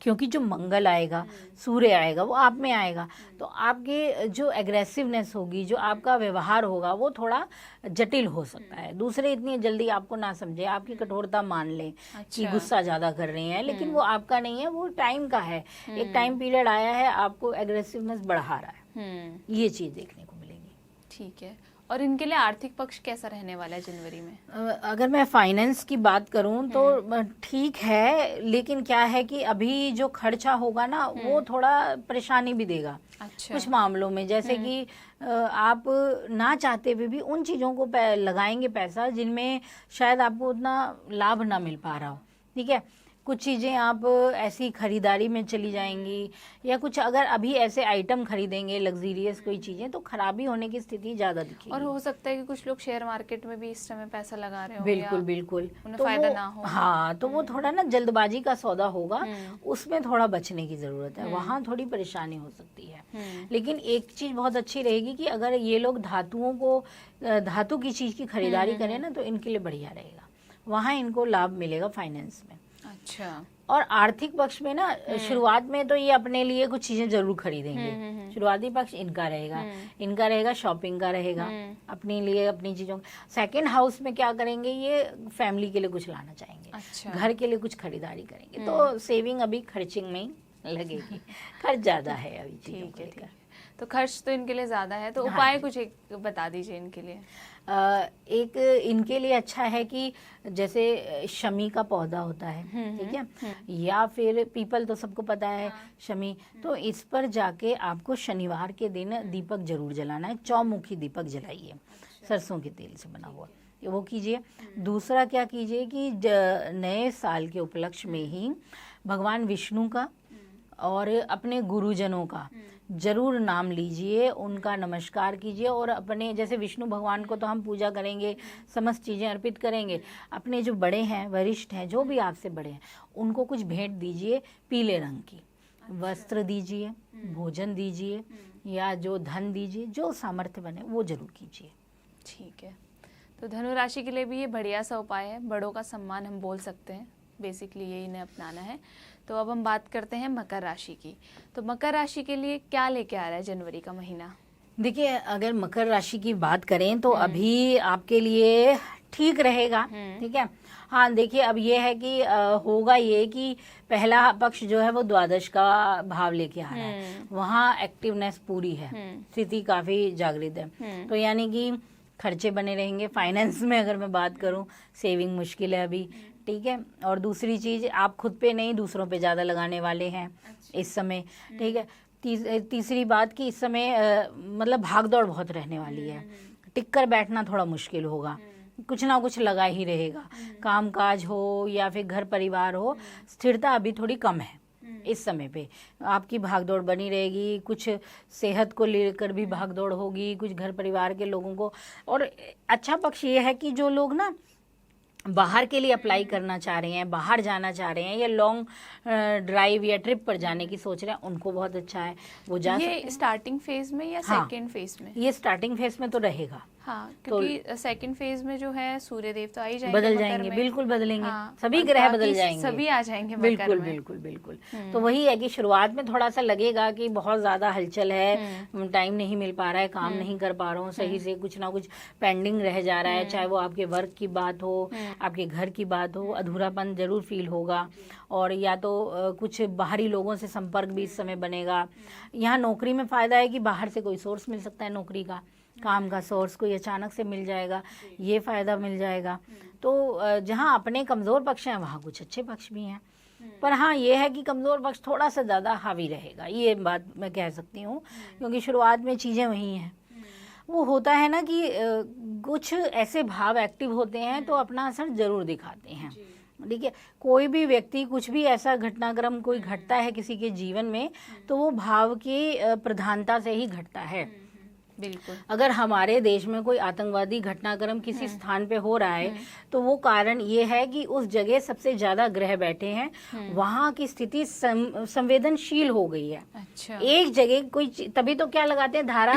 क्योंकि जो मंगल आएगा, सूर्य आएगा, वो आप में आएगा, तो आपके जो एग्रेसिवनेस होगी, जो आपका व्यवहार होगा, वो थोड़ा जटिल हो सकता है, दूसरे इतनी जल्दी आपको ना समझे, आपकी कठोरता मान लें कि गुस्सा ज्यादा कर रहे हैं, लेकिन वो आपका नहीं है, वो टाइम का है, एक टाइम पीरियड आया है, आपको एग्रेसिवनेस बढ़ा रहा है, ये चीज देखने को मिलेगी। ठीक है, और इनके लिए आर्थिक पक्ष कैसा रहने वाला है जनवरी में? अगर मैं फाइनेंस की बात करूं तो ठीक है, लेकिन क्या है कि अभी जो खर्चा होगा ना वो थोड़ा परेशानी भी देगा। अच्छा। कुछ मामलों में, जैसे कि आप ना चाहते हुए भी उन चीज़ों को लगाएंगे पैसा जिनमें शायद आपको उतना लाभ ना मिल पा रहा हो, ठीक है। कुछ चीज़ें आप ऐसी खरीदारी में चली जाएंगी, या कुछ अगर अभी ऐसे आइटम खरीदेंगे लग्जीरियस कोई चीज़ें, तो खराबी होने की स्थिति ज़्यादा दिखेगी। और हो सकता है कि कुछ लोग शेयर मार्केट में भी इस समय पैसा लगा रहे हो, बिल्कुल बिल्कुल, तो फायदा ना हो। हाँ, तो वो थोड़ा ना जल्दबाजी का सौदा होगा, उसमें थोड़ा बचने की जरूरत है, वहाँ थोड़ी परेशानी हो सकती है। लेकिन एक चीज बहुत अच्छी रहेगी कि अगर ये लोग धातु की चीज की खरीदारी करें ना, तो इनके लिए बढ़िया रहेगा, वहाँ इनको लाभ मिलेगा फाइनेंस में। अच्छा। और आर्थिक पक्ष में ना शुरुआत में तो ये अपने लिए कुछ चीजें जरूर खरीदेंगे, शुरुआती पक्ष इनका रहेगा, शॉपिंग का रहेगा, अपने लिए अपनी चीजों। सेकंड हाउस में क्या करेंगे, ये फैमिली के लिए कुछ लाना चाहेंगे। अच्छा। घर के लिए कुछ खरीदारी करेंगे, तो सेविंग अभी खर्चिंग में ही लगेगी, खर्च ज्यादा है अभी चीजों को लेकर, तो खर्च तो इनके लिए ज्यादा है, तो उपाय कुछ एक बता दीजिए इनके लिए। एक इनके लिए अच्छा है कि जैसे शमी का पौधा होता है, ठीक है, या फिर पीपल तो सबको पता है, शमी, तो इस पर जाके आपको शनिवार के दिन दीपक जरूर जलाना है, चौमुखी दीपक जलाइए, सरसों के तेल से बना हुआ, ये वो कीजिए। दूसरा क्या कीजिए कि नए साल के उपलक्ष्य में ही भगवान विष्णु का और अपने गुरुजनों का जरूर नाम लीजिए, उनका नमस्कार कीजिए। और अपने जैसे विष्णु भगवान को तो हम पूजा करेंगे, समस्त चीज़ें अर्पित करेंगे, अपने जो बड़े हैं, वरिष्ठ हैं, जो भी आपसे बड़े हैं, उनको कुछ भेंट दीजिए, पीले रंग की वस्त्र दीजिए, भोजन दीजिए, या जो धन दीजिए, जो सामर्थ्य बने वो जरूर कीजिए। ठीक है, तो धनु राशि के लिए भी ये बढ़िया सा उपाय है, बड़ों का सम्मान हम बोल सकते हैं, बेसिकली ये इन्हें अपनाना है। तो अब हम बात करते हैं मकर राशि की। तो मकर राशि के लिए क्या लेके आ रहा है जनवरी का महीना? देखिए, अगर मकर राशि की बात करें तो अभी आपके लिए ठीक रहेगा, ठीक है। हाँ, देखिए अब ये है कि होगा ये कि पहला पक्ष जो है वो द्वादश का भाव लेके आ रहा है, वहाँ एक्टिवनेस पूरी है, स्थिति काफी जागृत है। तो यानी कि खर्चे बने रहेंगे। फाइनेंस में अगर मैं बात करूं, सेविंग मुश्किल है अभी, ठीक है। और दूसरी चीज, आप खुद पे नहीं दूसरों पे ज्यादा लगाने वाले हैं इस समय, ठीक है। तीसरी बात कि इस समय मतलब भागदौड़ बहुत रहने वाली है, टिक कर बैठना थोड़ा मुश्किल होगा, कुछ ना कुछ लगा ही रहेगा, काम काज हो या फिर घर परिवार हो, स्थिरता अभी थोड़ी कम है इस समय पे, आपकी भागदौड़ बनी रहेगी। कुछ सेहत को लेकर भी भागदौड़ होगी, कुछ घर परिवार के लोगों को। और अच्छा पक्ष ये है कि जो लोग ना बाहर के लिए अप्लाई करना चाह रहे हैं, बाहर जाना चाह रहे हैं, या लॉन्ग ड्राइव या ट्रिप पर जाने की सोच रहे हैं, उनको बहुत अच्छा है, वो जा सकते हैं। ये स्टार्टिंग फेज में या सेकंड फेज में? ये स्टार्टिंग फेज में तो रहेगा। हाँ, क्योंकि सेकंड फेज में जो है सूर्य देव तो आ ही जाएंगे, बदल जाएंगे, बिल्कुल बदलेंगे। हाँ, सभी ग्रह बदल जाएंगे, सभी आ जाएंगे बिल्कुल बिल्कुल बिल्कुल। तो वही है कि शुरुआत में थोड़ा सा लगेगा कि बहुत ज्यादा हलचल है, टाइम नहीं मिल पा रहा है, काम नहीं कर पा रहा हूँ सही से, कुछ ना कुछ पेंडिंग रह जा रहा है, चाहे वो आपके वर्क की बात हो, आपके घर की बात हो, अधूरापन जरूर फील होगा। और या तो कुछ बाहरी लोगों से संपर्क भी इस समय बनेगा। यहाँ नौकरी में फायदा है कि बाहर से कोई सोर्स मिल सकता है, नौकरी का, काम का सोर्स कोई अचानक से मिल जाएगा, ये फायदा मिल जाएगा। तो जहाँ अपने कमजोर पक्ष हैं वहाँ कुछ अच्छे पक्ष भी हैं, पर हाँ ये है कि कमजोर पक्ष थोड़ा सा ज्यादा हावी रहेगा, ये बात मैं कह सकती हूँ, क्योंकि शुरुआत में चीजें वही हैं। वो होता है ना कि कुछ ऐसे भाव एक्टिव होते हैं तो अपना असर जरूर दिखाते हैं। ठीक है, कोई भी व्यक्ति, कुछ भी ऐसा घटनाक्रम कोई घटता है किसी के जीवन में, तो वो भाव की प्रधानता से ही घटता है। बिल्कुल। अगर हमारे देश में कोई आतंकवादी घटनाक्रम किसी स्थान पे हो रहा है, तो वो कारण ये है कि उस जगह सबसे ज्यादा ग्रह बैठे हैं, वहाँ की स्थिति संवेदनशील हो गई है। अच्छा। एक जगह कोई, तभी तो क्या लगाते हैं, धारा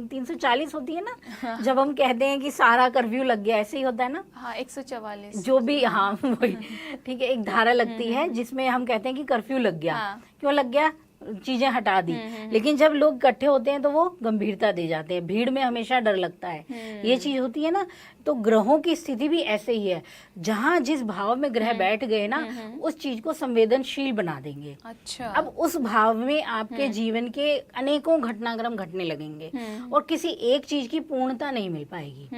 340 होती है ना, जब हम कहते हैं कि सारा कर्फ्यू लग गया, ऐसे ही होता है ना। हाँ, 144 जो भी, हाँ वही, ठीक है, एक धारा लगती है जिसमें हम कहते हैं कि कर्फ्यू लग गया। क्यों लग गया? चीजें हटा दी। लेकिन जब लोग इकट्ठे होते हैं तो वो गंभीरता दे जाते हैं, भीड़ में हमेशा डर लगता है, ये चीज होती है ना। तो ग्रहों की स्थिति भी ऐसे ही है, जहाँ जिस भाव में ग्रह बैठ गए ना, उस चीज को संवेदनशील बना देंगे। अच्छा। अब उस भाव में आपके जीवन के अनेकों घटनाक्रम घटने लगेंगे और किसी एक चीज की पूर्णता नहीं मिल पाएगी,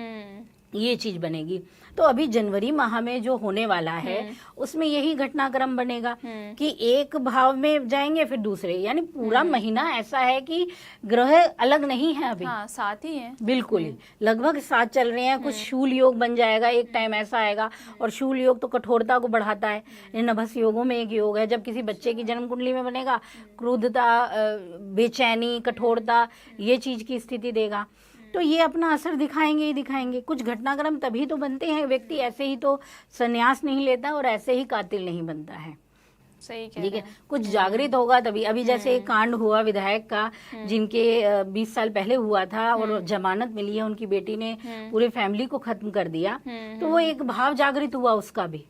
ये चीज बनेगी। तो अभी जनवरी माह में जो होने वाला है उसमें यही घटनाक्रम बनेगा कि एक भाव में जाएंगे फिर दूसरे, यानी पूरा महीना ऐसा है कि ग्रह अलग नहीं है अभी। हाँ, साथ ही है, बिल्कुल ही लगभग साथ चल रहे हैं। कुछ शूल योग बन जाएगा, एक टाइम ऐसा आएगा। और शूल योग तो कठोरता को बढ़ाता है, नभस योगों में एक योग है, जब किसी बच्चे की जन्म कुंडली में बनेगा, क्रोधता, बेचैनी, कठोरता, ये चीज की स्थिति देगा। तो ये अपना असर दिखाएंगे ही दिखाएंगे। कुछ घटनाक्रम तभी तो बनते हैं, व्यक्ति ऐसे ही तो संन्यास नहीं लेता और ऐसे ही कातिल नहीं बनता है। सही कह ठीक है, कुछ जागृत होगा तभी। अभी जैसे एक कांड हुआ विधायक का, जिनके 20 साल पहले हुआ था और जमानत मिली है, उनकी बेटी ने पूरे फैमिली को खत्म कर दिया, तो वो एक भाव जागृत हुआ उसका भी।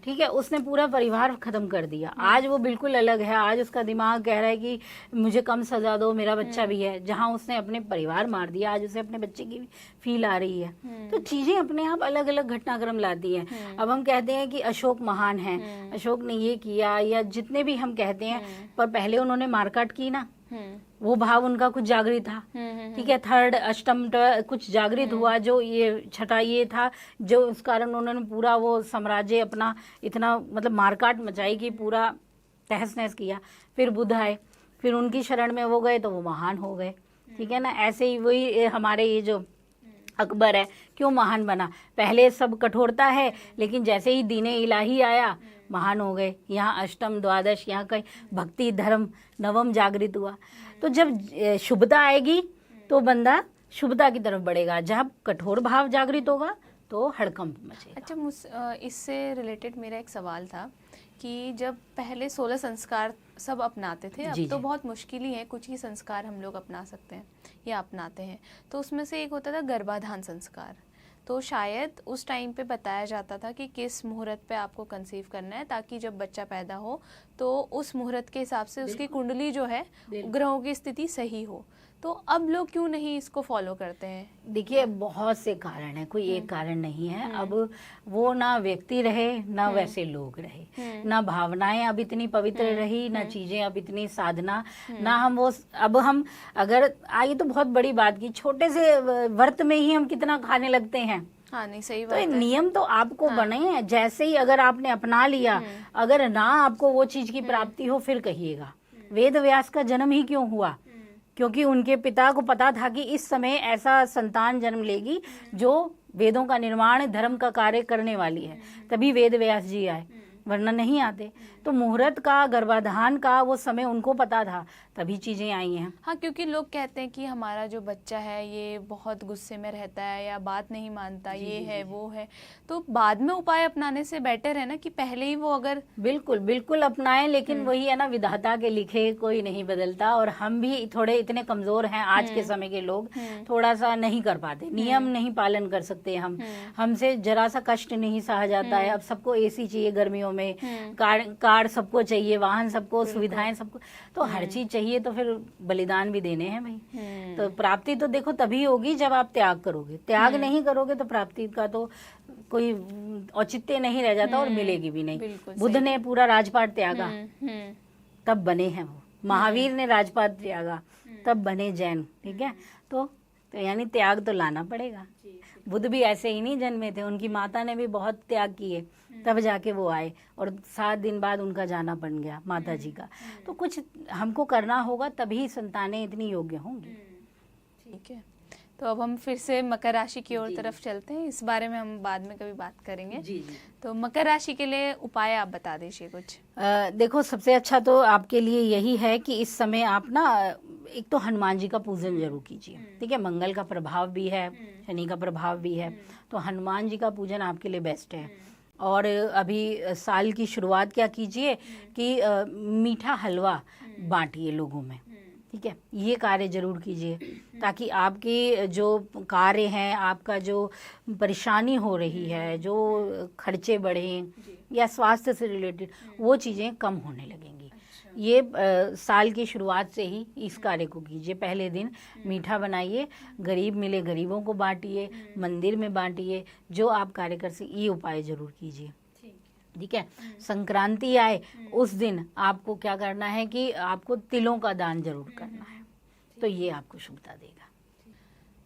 ठीक है, उसने पूरा परिवार खत्म कर दिया। आज वो बिल्कुल अलग है, आज उसका दिमाग कह रहा है कि मुझे कम सजा दो, मेरा बच्चा भी है। जहाँ उसने अपने परिवार मार दिया, आज उसे अपने बच्चे की फील आ रही है। तो चीजें अपने आप अलग अलग घटनाक्रम लाती है। अब हम कहते हैं कि अशोक महान है, अशोक ने ये किया, या जितने भी हम कहते हैं, पर पहले उन्होंने मारकाट की ना, वो भाव उनका कुछ जागृत था। ठीक है, थर्ड अष्टम कुछ जागृत हुआ, जो ये छठा ये था, जो उस कारण उन्होंने पूरा वो साम्राज्य अपना इतना मतलब मारकाट मचाई कि पूरा तहस नहस किया। फिर बुद्ध आए, फिर उनकी शरण में वो गए तो वो महान हो गए। ठीक है ना, ऐसे ही वही हमारे ये जो अकबर है, क्यों महान बना? पहले सब कठोरता है, लेकिन जैसे ही दीने इलाही आया महान हो गए। यहाँ अष्टम द्वादश, यहाँ कहीं भक्ति धर्म नवम जागृत हुआ। तो जब शुभता आएगी तो बंदा शुभता की तरफ बढ़ेगा, जब कठोर भाव जागृत होगा तो हड़कंप मचेगा। अच्छा, इससे रिलेटेड मेरा एक सवाल था कि जब पहले 16 संस्कार सब अपनाते थे, अब जी, तो जी। बहुत मुश्किल ही है, कुछ ही संस्कार हम लोग अपना सकते हैं या अपनाते हैं। तो उसमें से एक होता था गर्भाधान संस्कार। तो शायद उस टाइम पे बताया जाता था कि किस मुहूर्त पे आपको कंसीव करना है, ताकि जब बच्चा पैदा हो तो उस मुहूर्त के हिसाब से उसकी कुंडली जो है, ग्रहों की स्थिति सही हो। तो अब लोग क्यों नहीं इसको फॉलो करते हैं? देखिए, बहुत से कारण है, कोई एक कारण नहीं है। अब वो ना व्यक्ति रहे, ना वैसे लोग रहे, ना भावनाएं अब इतनी पवित्र रही, ना चीजें अब इतनी साधना, ना हम वो अब हम अगर ये तो बहुत बड़ी बात की, छोटे से व्रत में ही हम कितना खाने लगते हैं। हाँ, नहीं, सही तो बात ये है। नियम तो आपको बने हैं, जैसे ही अगर आपने अपना लिया, अगर ना आपको वो चीज की प्राप्ति हो फिर कहिएगा। वेद व्यास का जन्म ही क्यों हुआ? क्योंकि उनके पिता को पता था कि इस समय ऐसा संतान जन्म लेगी जो वेदों का निर्माण, धर्म का कार्य करने वाली है, तभी वेद व्यास जी आए, वरना नहीं आते। तो मुहूर्त का, गर्भाधान का वो समय उनको पता था, तभी चीजें आई हैं। हाँ, क्योंकि लोग कहते हैं कि हमारा जो बच्चा है ये बहुत गुस्से में रहता है या बात नहीं मानता, ये है वो है, तो बाद में उपाय अपनाने से बेटर है ना कि पहले ही वो अगर बिल्कुल बिल्कुल अपनाएं, लेकिन वही है ना, विधाता के लिखे कोई नहीं बदलता। और हम भी थोड़े इतने कमजोर हैं आज के समय के लोग, थोड़ा सा नहीं कर पाते, नियम नहीं पालन कर सकते हम, हमसे जरा सा कष्ट नहीं सहा जाता है। अब सबको एसी चाहिए गर्मियों में, कार सबको चाहिए, वाहन सबको, सुविधाएं सबको, तो हर चीज चाहिए, तो फिर बलिदान भी देने हैं भाई। तो प्राप्ति तो देखो तभी होगी जब आप त्याग करोगे, त्याग नहीं करोगे तो प्राप्ति का तो कोई औचित्य नहीं रह जाता और मिलेगी भी नहीं। बिल्कुल बुद्ध ने पूरा राजपाट त्यागा, हम्म, तब बने हैं वो। महावीर ने राजपाट त्यागा, तब बने जैन। ठीक है, तो यानी त्याग तो लाना पड़ेगा। बुद्ध भी ऐसे ही नहीं जन्मे थे, उनकी माता ने भी बहुत त्याग किए, तब जाके वो आए, और 7 दिन बाद उनका जाना बन गया माता जी का। तो कुछ हमको करना होगा, तभी संतानें इतनी योग्य होंगी। ठीक है, तो अब हम फिर से मकर राशि की ओर तरफ चलते हैं। इस बारे में हम बाद में कभी बात करेंगे। जी जी। तो मकर राशि के लिए उपाय आप बता दीजिए कुछ। देखो, सबसे अच्छा तो आपके लिए यही है कि इस समय आप ना एक तो हनुमान जी का पूजन जरूर कीजिए। ठीक है, मंगल का प्रभाव भी है, शनि का प्रभाव भी है, तो हनुमान जी का पूजन आपके लिए बेस्ट है। और अभी साल की शुरुआत क्या कीजिए कि मीठा हलवा बांटिए लोगों में। ठीक है, ये कार्य जरूर कीजिए, ताकि आपके जो कार्य हैं, आपका जो परेशानी हो रही है, जो खर्चे बढ़े या स्वास्थ्य से रिलेटेड, वो चीज़ें कम होने लगेंगी। ये साल की शुरुआत से ही इस कार्य को कीजिए। पहले दिन मीठा बनाइए, गरीब मिले गरीबों को बांटिए, मंदिर में बांटिए, जो आप कार्य कर सके, ये उपाय जरूर कीजिए। ठीक है, संक्रांति आए उस दिन आपको क्या करना है कि आपको तिलों का दान जरूर करना है, तो ये आपको शुभता देगा।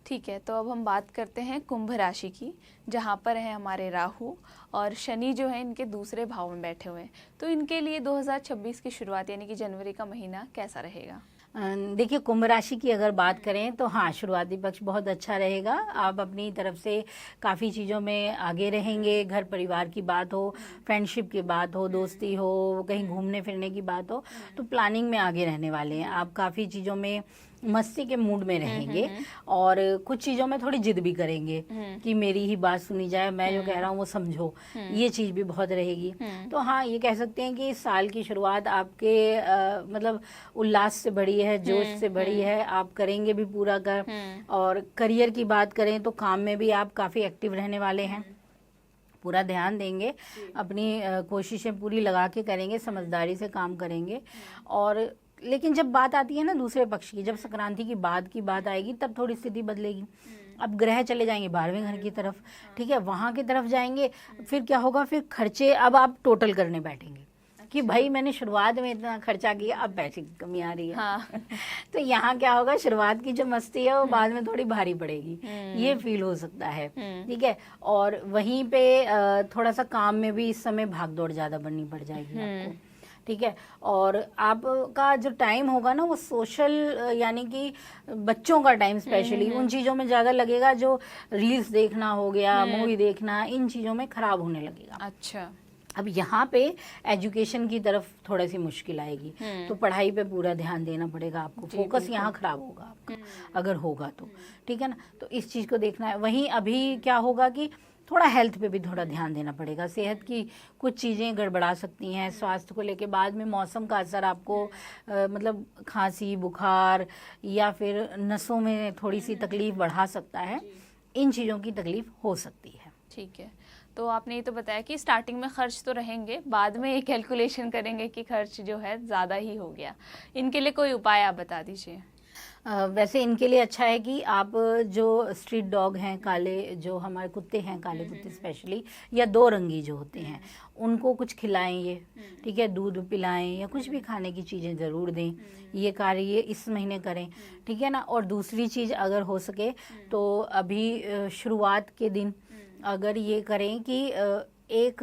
ठीक है, तो अब हम बात करते हैं कुंभ राशि की, जहाँ पर है हमारे राहु और शनि जो है इनके दूसरे भाव में बैठे हुए हैं। तो इनके लिए 2026 की शुरुआत यानी कि जनवरी का महीना कैसा रहेगा? देखिए, कुंभ राशि की अगर बात करें तो हाँ, शुरुआती पक्ष बहुत अच्छा रहेगा। आप अपनी तरफ से काफ़ी चीज़ों में आगे रहेंगे, घर परिवार की बात हो, फ्रेंडशिप की बात हो, दोस्ती हो, कहीं घूमने फिरने की बात हो, तो प्लानिंग में आगे रहने वाले हैं आप। काफ़ी चीज़ों में मस्ती के मूड में रहेंगे, और कुछ चीज़ों में थोड़ी जिद भी करेंगे कि मेरी ही बात सुनी जाए, मैं जो कह रहा हूँ वो समझो, ये चीज़ भी बहुत रहेगी। तो हाँ, ये कह सकते हैं कि इस साल की शुरुआत आपके मतलब उल्लास से भरी है, जोश से भरी है, आप करेंगे भी पूरा कर। और करियर की बात करें तो काम में भी आप काफ़ी एक्टिव रहने वाले हैं, पूरा ध्यान देंगे, अपनी कोशिशें पूरी लगा के करेंगे, समझदारी से काम करेंगे। और लेकिन जब बात आती है ना दूसरे पक्ष की, जब संक्रांति की बाद की बात आएगी, तब थोड़ी स्थिति बदलेगी। अब ग्रह चले जाएंगे 12वें घर की तरफ। ठीक है, वहाँ की तरफ जाएंगे, फिर क्या होगा, फिर खर्चे अब आप टोटल करने बैठेंगे कि भाई मैंने शुरुआत में इतना खर्चा किया, अब पैसे की कमी आ रही है। हाँ। तो यहाँ क्या होगा, शुरुआत की जो मस्ती है वो बाद में थोड़ी भारी पड़ेगी, ये फील हो सकता है। ठीक है, और वहीं पे थोड़ा सा काम में भी इस समय भाग दौड़ ज्यादा बननी पड़ जाएगी आपको। ठीक है। और आपका जो टाइम होगा ना वो सोशल यानी कि बच्चों का टाइम स्पेशली उन चीज़ों में ज़्यादा लगेगा, जो रील्स देखना हो गया, मूवी देखना, इन चीज़ों में खराब होने लगेगा। अच्छा। अब यहाँ पे एजुकेशन की तरफ थोड़ी सी मुश्किल आएगी, तो पढ़ाई पे पूरा ध्यान देना पड़ेगा आपको, फोकस यहाँ खराब होगा आपका अगर होगा तो, ठीक है ना। तो इस चीज़ को देखना है। वहीं अभी क्या होगा कि थोड़ा हेल्थ पे भी थोड़ा ध्यान देना पड़ेगा। सेहत की कुछ चीज़ें गड़बड़ा सकती हैं स्वास्थ्य को लेके, बाद में मौसम का असर आपको मतलब खांसी, बुखार या फिर नसों में थोड़ी सी तकलीफ बढ़ा सकता है। इन चीज़ों की तकलीफ हो सकती है। ठीक है। तो आपने ये तो बताया कि स्टार्टिंग में खर्च तो रहेंगे, बाद में ये कैलकुलेशन करेंगे कि खर्च जो है ज़्यादा ही हो गया। इनके लिए कोई उपाय आप बता दीजिए। वैसे इनके लिए अच्छा है कि आप जो स्ट्रीट डॉग हैं, काले जो हमारे कुत्ते हैं, काले कुत्ते स्पेशली, या 2 रंगी जो होते हैं, उनको कुछ खिलाएं ये, ठीक है, दूध पिलाएं या कुछ भी खाने की चीज़ें ज़रूर दें। ये कार्य ये इस महीने करें, ठीक है ना। और दूसरी चीज़ अगर हो सके तो अभी शुरुआत के दिन अगर ये करें कि एक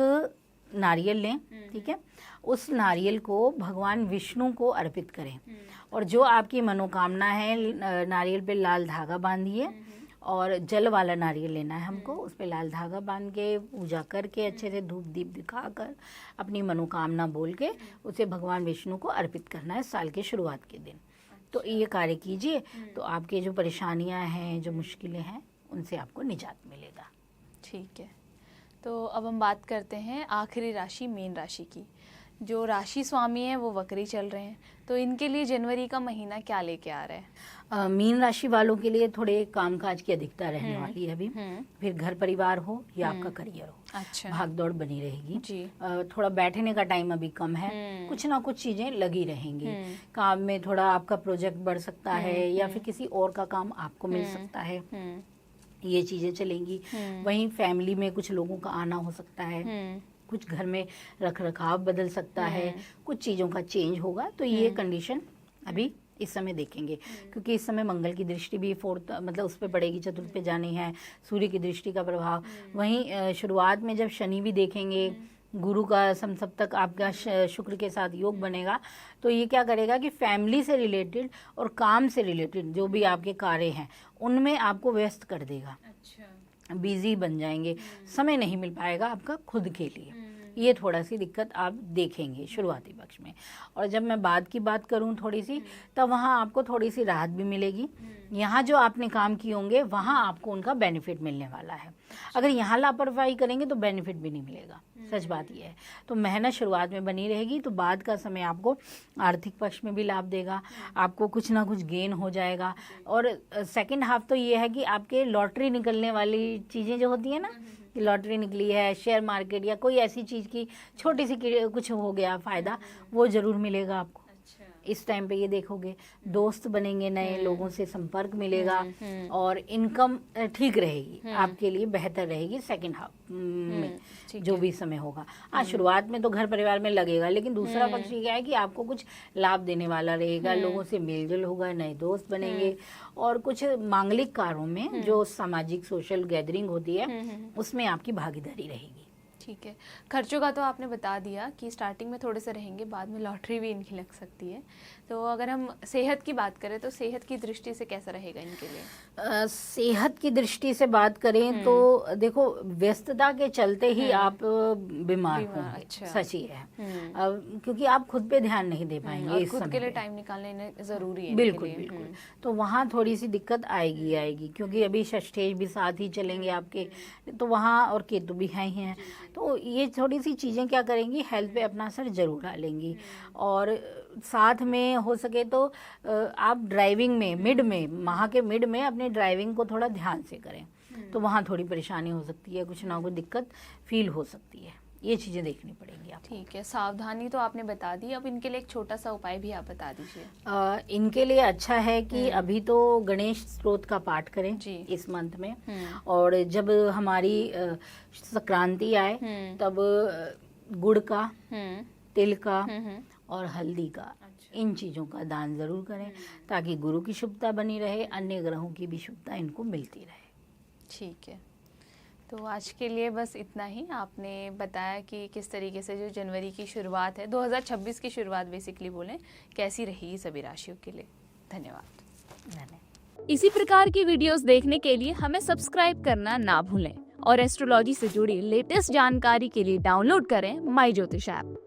नारियल लें, ठीक है, उस नारियल को भगवान विष्णु को अर्पित करें, और जो आपकी मनोकामना है नारियल पे लाल धागा बांधिए, और जल वाला नारियल लेना है हमको, उस पे लाल धागा बांध के पूजा करके अच्छे से धूप दीप दिखाकर अपनी मनोकामना बोल के उसे भगवान विष्णु को अर्पित करना है साल के शुरुआत के दिन। तो ये कार्य कीजिए तो आपके जो परेशानियां हैं, जो मुश्किलें हैं, उनसे आपको निजात मिलेगा। ठीक है। तो अब हम बात करते हैं आखिरी राशि मीन राशि की। जो राशि स्वामी है वो वक्री चल रहे हैं, तो इनके लिए जनवरी का महीना क्या लेके आ रहा है? मीन राशि वालों के लिए थोड़े कामकाज की अधिकता रहने वाली है अभी। फिर घर परिवार हो या आपका करियर हो, अच्छा, भाग दौड़ बनी रहेगी जी। थोड़ा बैठने का टाइम अभी कम है, कुछ ना कुछ चीजें लगी रहेंगी। काम में थोड़ा आपका प्रोजेक्ट बढ़ सकता है, या फिर किसी और का काम आपको मिल सकता है, ये चीजें चलेंगी। वहीं फैमिली में कुछ लोगों का आना हो सकता है, कुछ घर में रख रखाव बदल सकता है, कुछ चीज़ों का चेंज होगा। तो ये कंडीशन अभी इस समय देखेंगे, क्योंकि इस समय मंगल की दृष्टि भी 4th मतलब उस पर पड़ेगी, चतुर्थ पे जानी है, सूर्य की दृष्टि का प्रभाव। वहीं शुरुआत में जब शनि भी देखेंगे, गुरु का समसप्तक आपका शुक्र के साथ योग बनेगा, तो ये क्या करेगा कि फैमिली से रिलेटेड और काम से रिलेटेड जो भी आपके कार्य हैं उनमें आपको व्यस्त कर देगा। अच्छा, बिजी बन जाएंगे, समय नहीं मिल पाएगा आपका खुद के लिए। ये थोड़ा सी दिक्कत आप देखेंगे शुरुआती पक्ष में। और जब मैं बाद की बात करूं थोड़ी सी, तब वहाँ आपको थोड़ी सी राहत भी मिलेगी। यहाँ जो आपने काम किए होंगे वहाँ आपको उनका बेनिफिट मिलने वाला है। अगर यहाँ लापरवाही करेंगे तो बेनिफिट भी नहीं मिलेगा, सच बात यह है। तो मेहनत शुरुआत में बनी रहेगी, तो बाद का समय आपको आर्थिक पक्ष में भी लाभ देगा, आपको कुछ ना कुछ गेन हो जाएगा। और सेकंड हाफ तो ये है कि आपके लॉटरी निकलने वाली चीज़ें जो होती है ना, कि लॉटरी निकली है, शेयर मार्केट या कोई ऐसी चीज़ की छोटी सी कुछ हो गया फ़ायदा, वो ज़रूर मिलेगा आपको। इस टाइम पे ये देखोगे दोस्त बनेंगे, नए लोगों से संपर्क मिलेगा, और इनकम ठीक रहेगी आपके लिए, बेहतर रहेगी सेकंड हाफ में जो भी समय होगा। हाँ, शुरुआत में तो घर परिवार में लगेगा, लेकिन दूसरा पक्ष ये है कि आपको कुछ लाभ देने वाला रहेगा, लोगों से मेलजोल होगा, नए दोस्त बनेंगे, और कुछ मांगलिक कार्यों में जो सामाजिक सोशल गैदरिंग होती है उसमें आपकी भागीदारी रहेगी। ठीक है। खर्चों का तो आपने बता दिया कि स्टार्टिंग में थोड़े से रहेंगे, बाद में लॉटरी भी इनकी लग सकती है। तो अगर हम सेहत की बात करें तो सेहत की दृष्टि से कैसा रहेगा इनके लिए? सेहत की दृष्टि से बात करें तो देखो, व्यस्तता के चलते ही आप बीमार होंगे। अच्छा। सच ही है। क्योंकि आप खुद पे ध्यान नहीं दे पाएंगे इस खुद समय के लिए पे। टाइम निकालने जरूरी है बिल्कुल इनके लिए। बिल्कुल। तो वहाँ थोड़ी सी दिक्कत आएगी, क्योंकि अभी षष्ठेश भी साथ ही चलेंगे आपके, तो वहाँ और केतु भी हैं ही हैं, तो ये थोड़ी सी चीज़ें क्या करेंगी, हेल्थ पे अपना असर जरूर डालेंगी। और साथ में हो सके तो आप ड्राइविंग में माह के मिड में अपनी ड्राइविंग को थोड़ा ध्यान से करें, तो वहाँ थोड़ी परेशानी हो सकती है, कुछ ना कुछ दिक्कत फील हो सकती है। ये चीज़ें देखनी पड़ेंगी आपको। ठीक है। सावधानी तो आपने बता दी, अब इनके लिए एक छोटा सा उपाय भी आप बता दीजिए। इनके लिए अच्छा है कि अभी तो गणेश स्तोत्र का पाठ करें जी। इस मंथ में, और जब हमारी संक्रांति आए तब गुड़ का, तिल का और हल्दी का, इन चीज़ों का दान ज़रूर करें, ताकि गुरु की शुभता बनी रहे, अन्य ग्रहों की भी शुभता इनको मिलती रहे। ठीक है। तो तो आज के लिए बस इतना ही। आपने बताया कि किस तरीके से जो जनवरी की शुरुआत है, 2026 की शुरुआत बेसिकली बोलें, कैसी रही सभी राशियों के लिए। धन्यवाद। इसी प्रकार की वीडियोस देखने के लिए हमें सब्सक्राइब करना ना भूलें और एस्ट्रोलॉजी से जुड़ी लेटेस्ट जानकारी के लिए डाउनलोड करें माई ज्योतिष ऐप।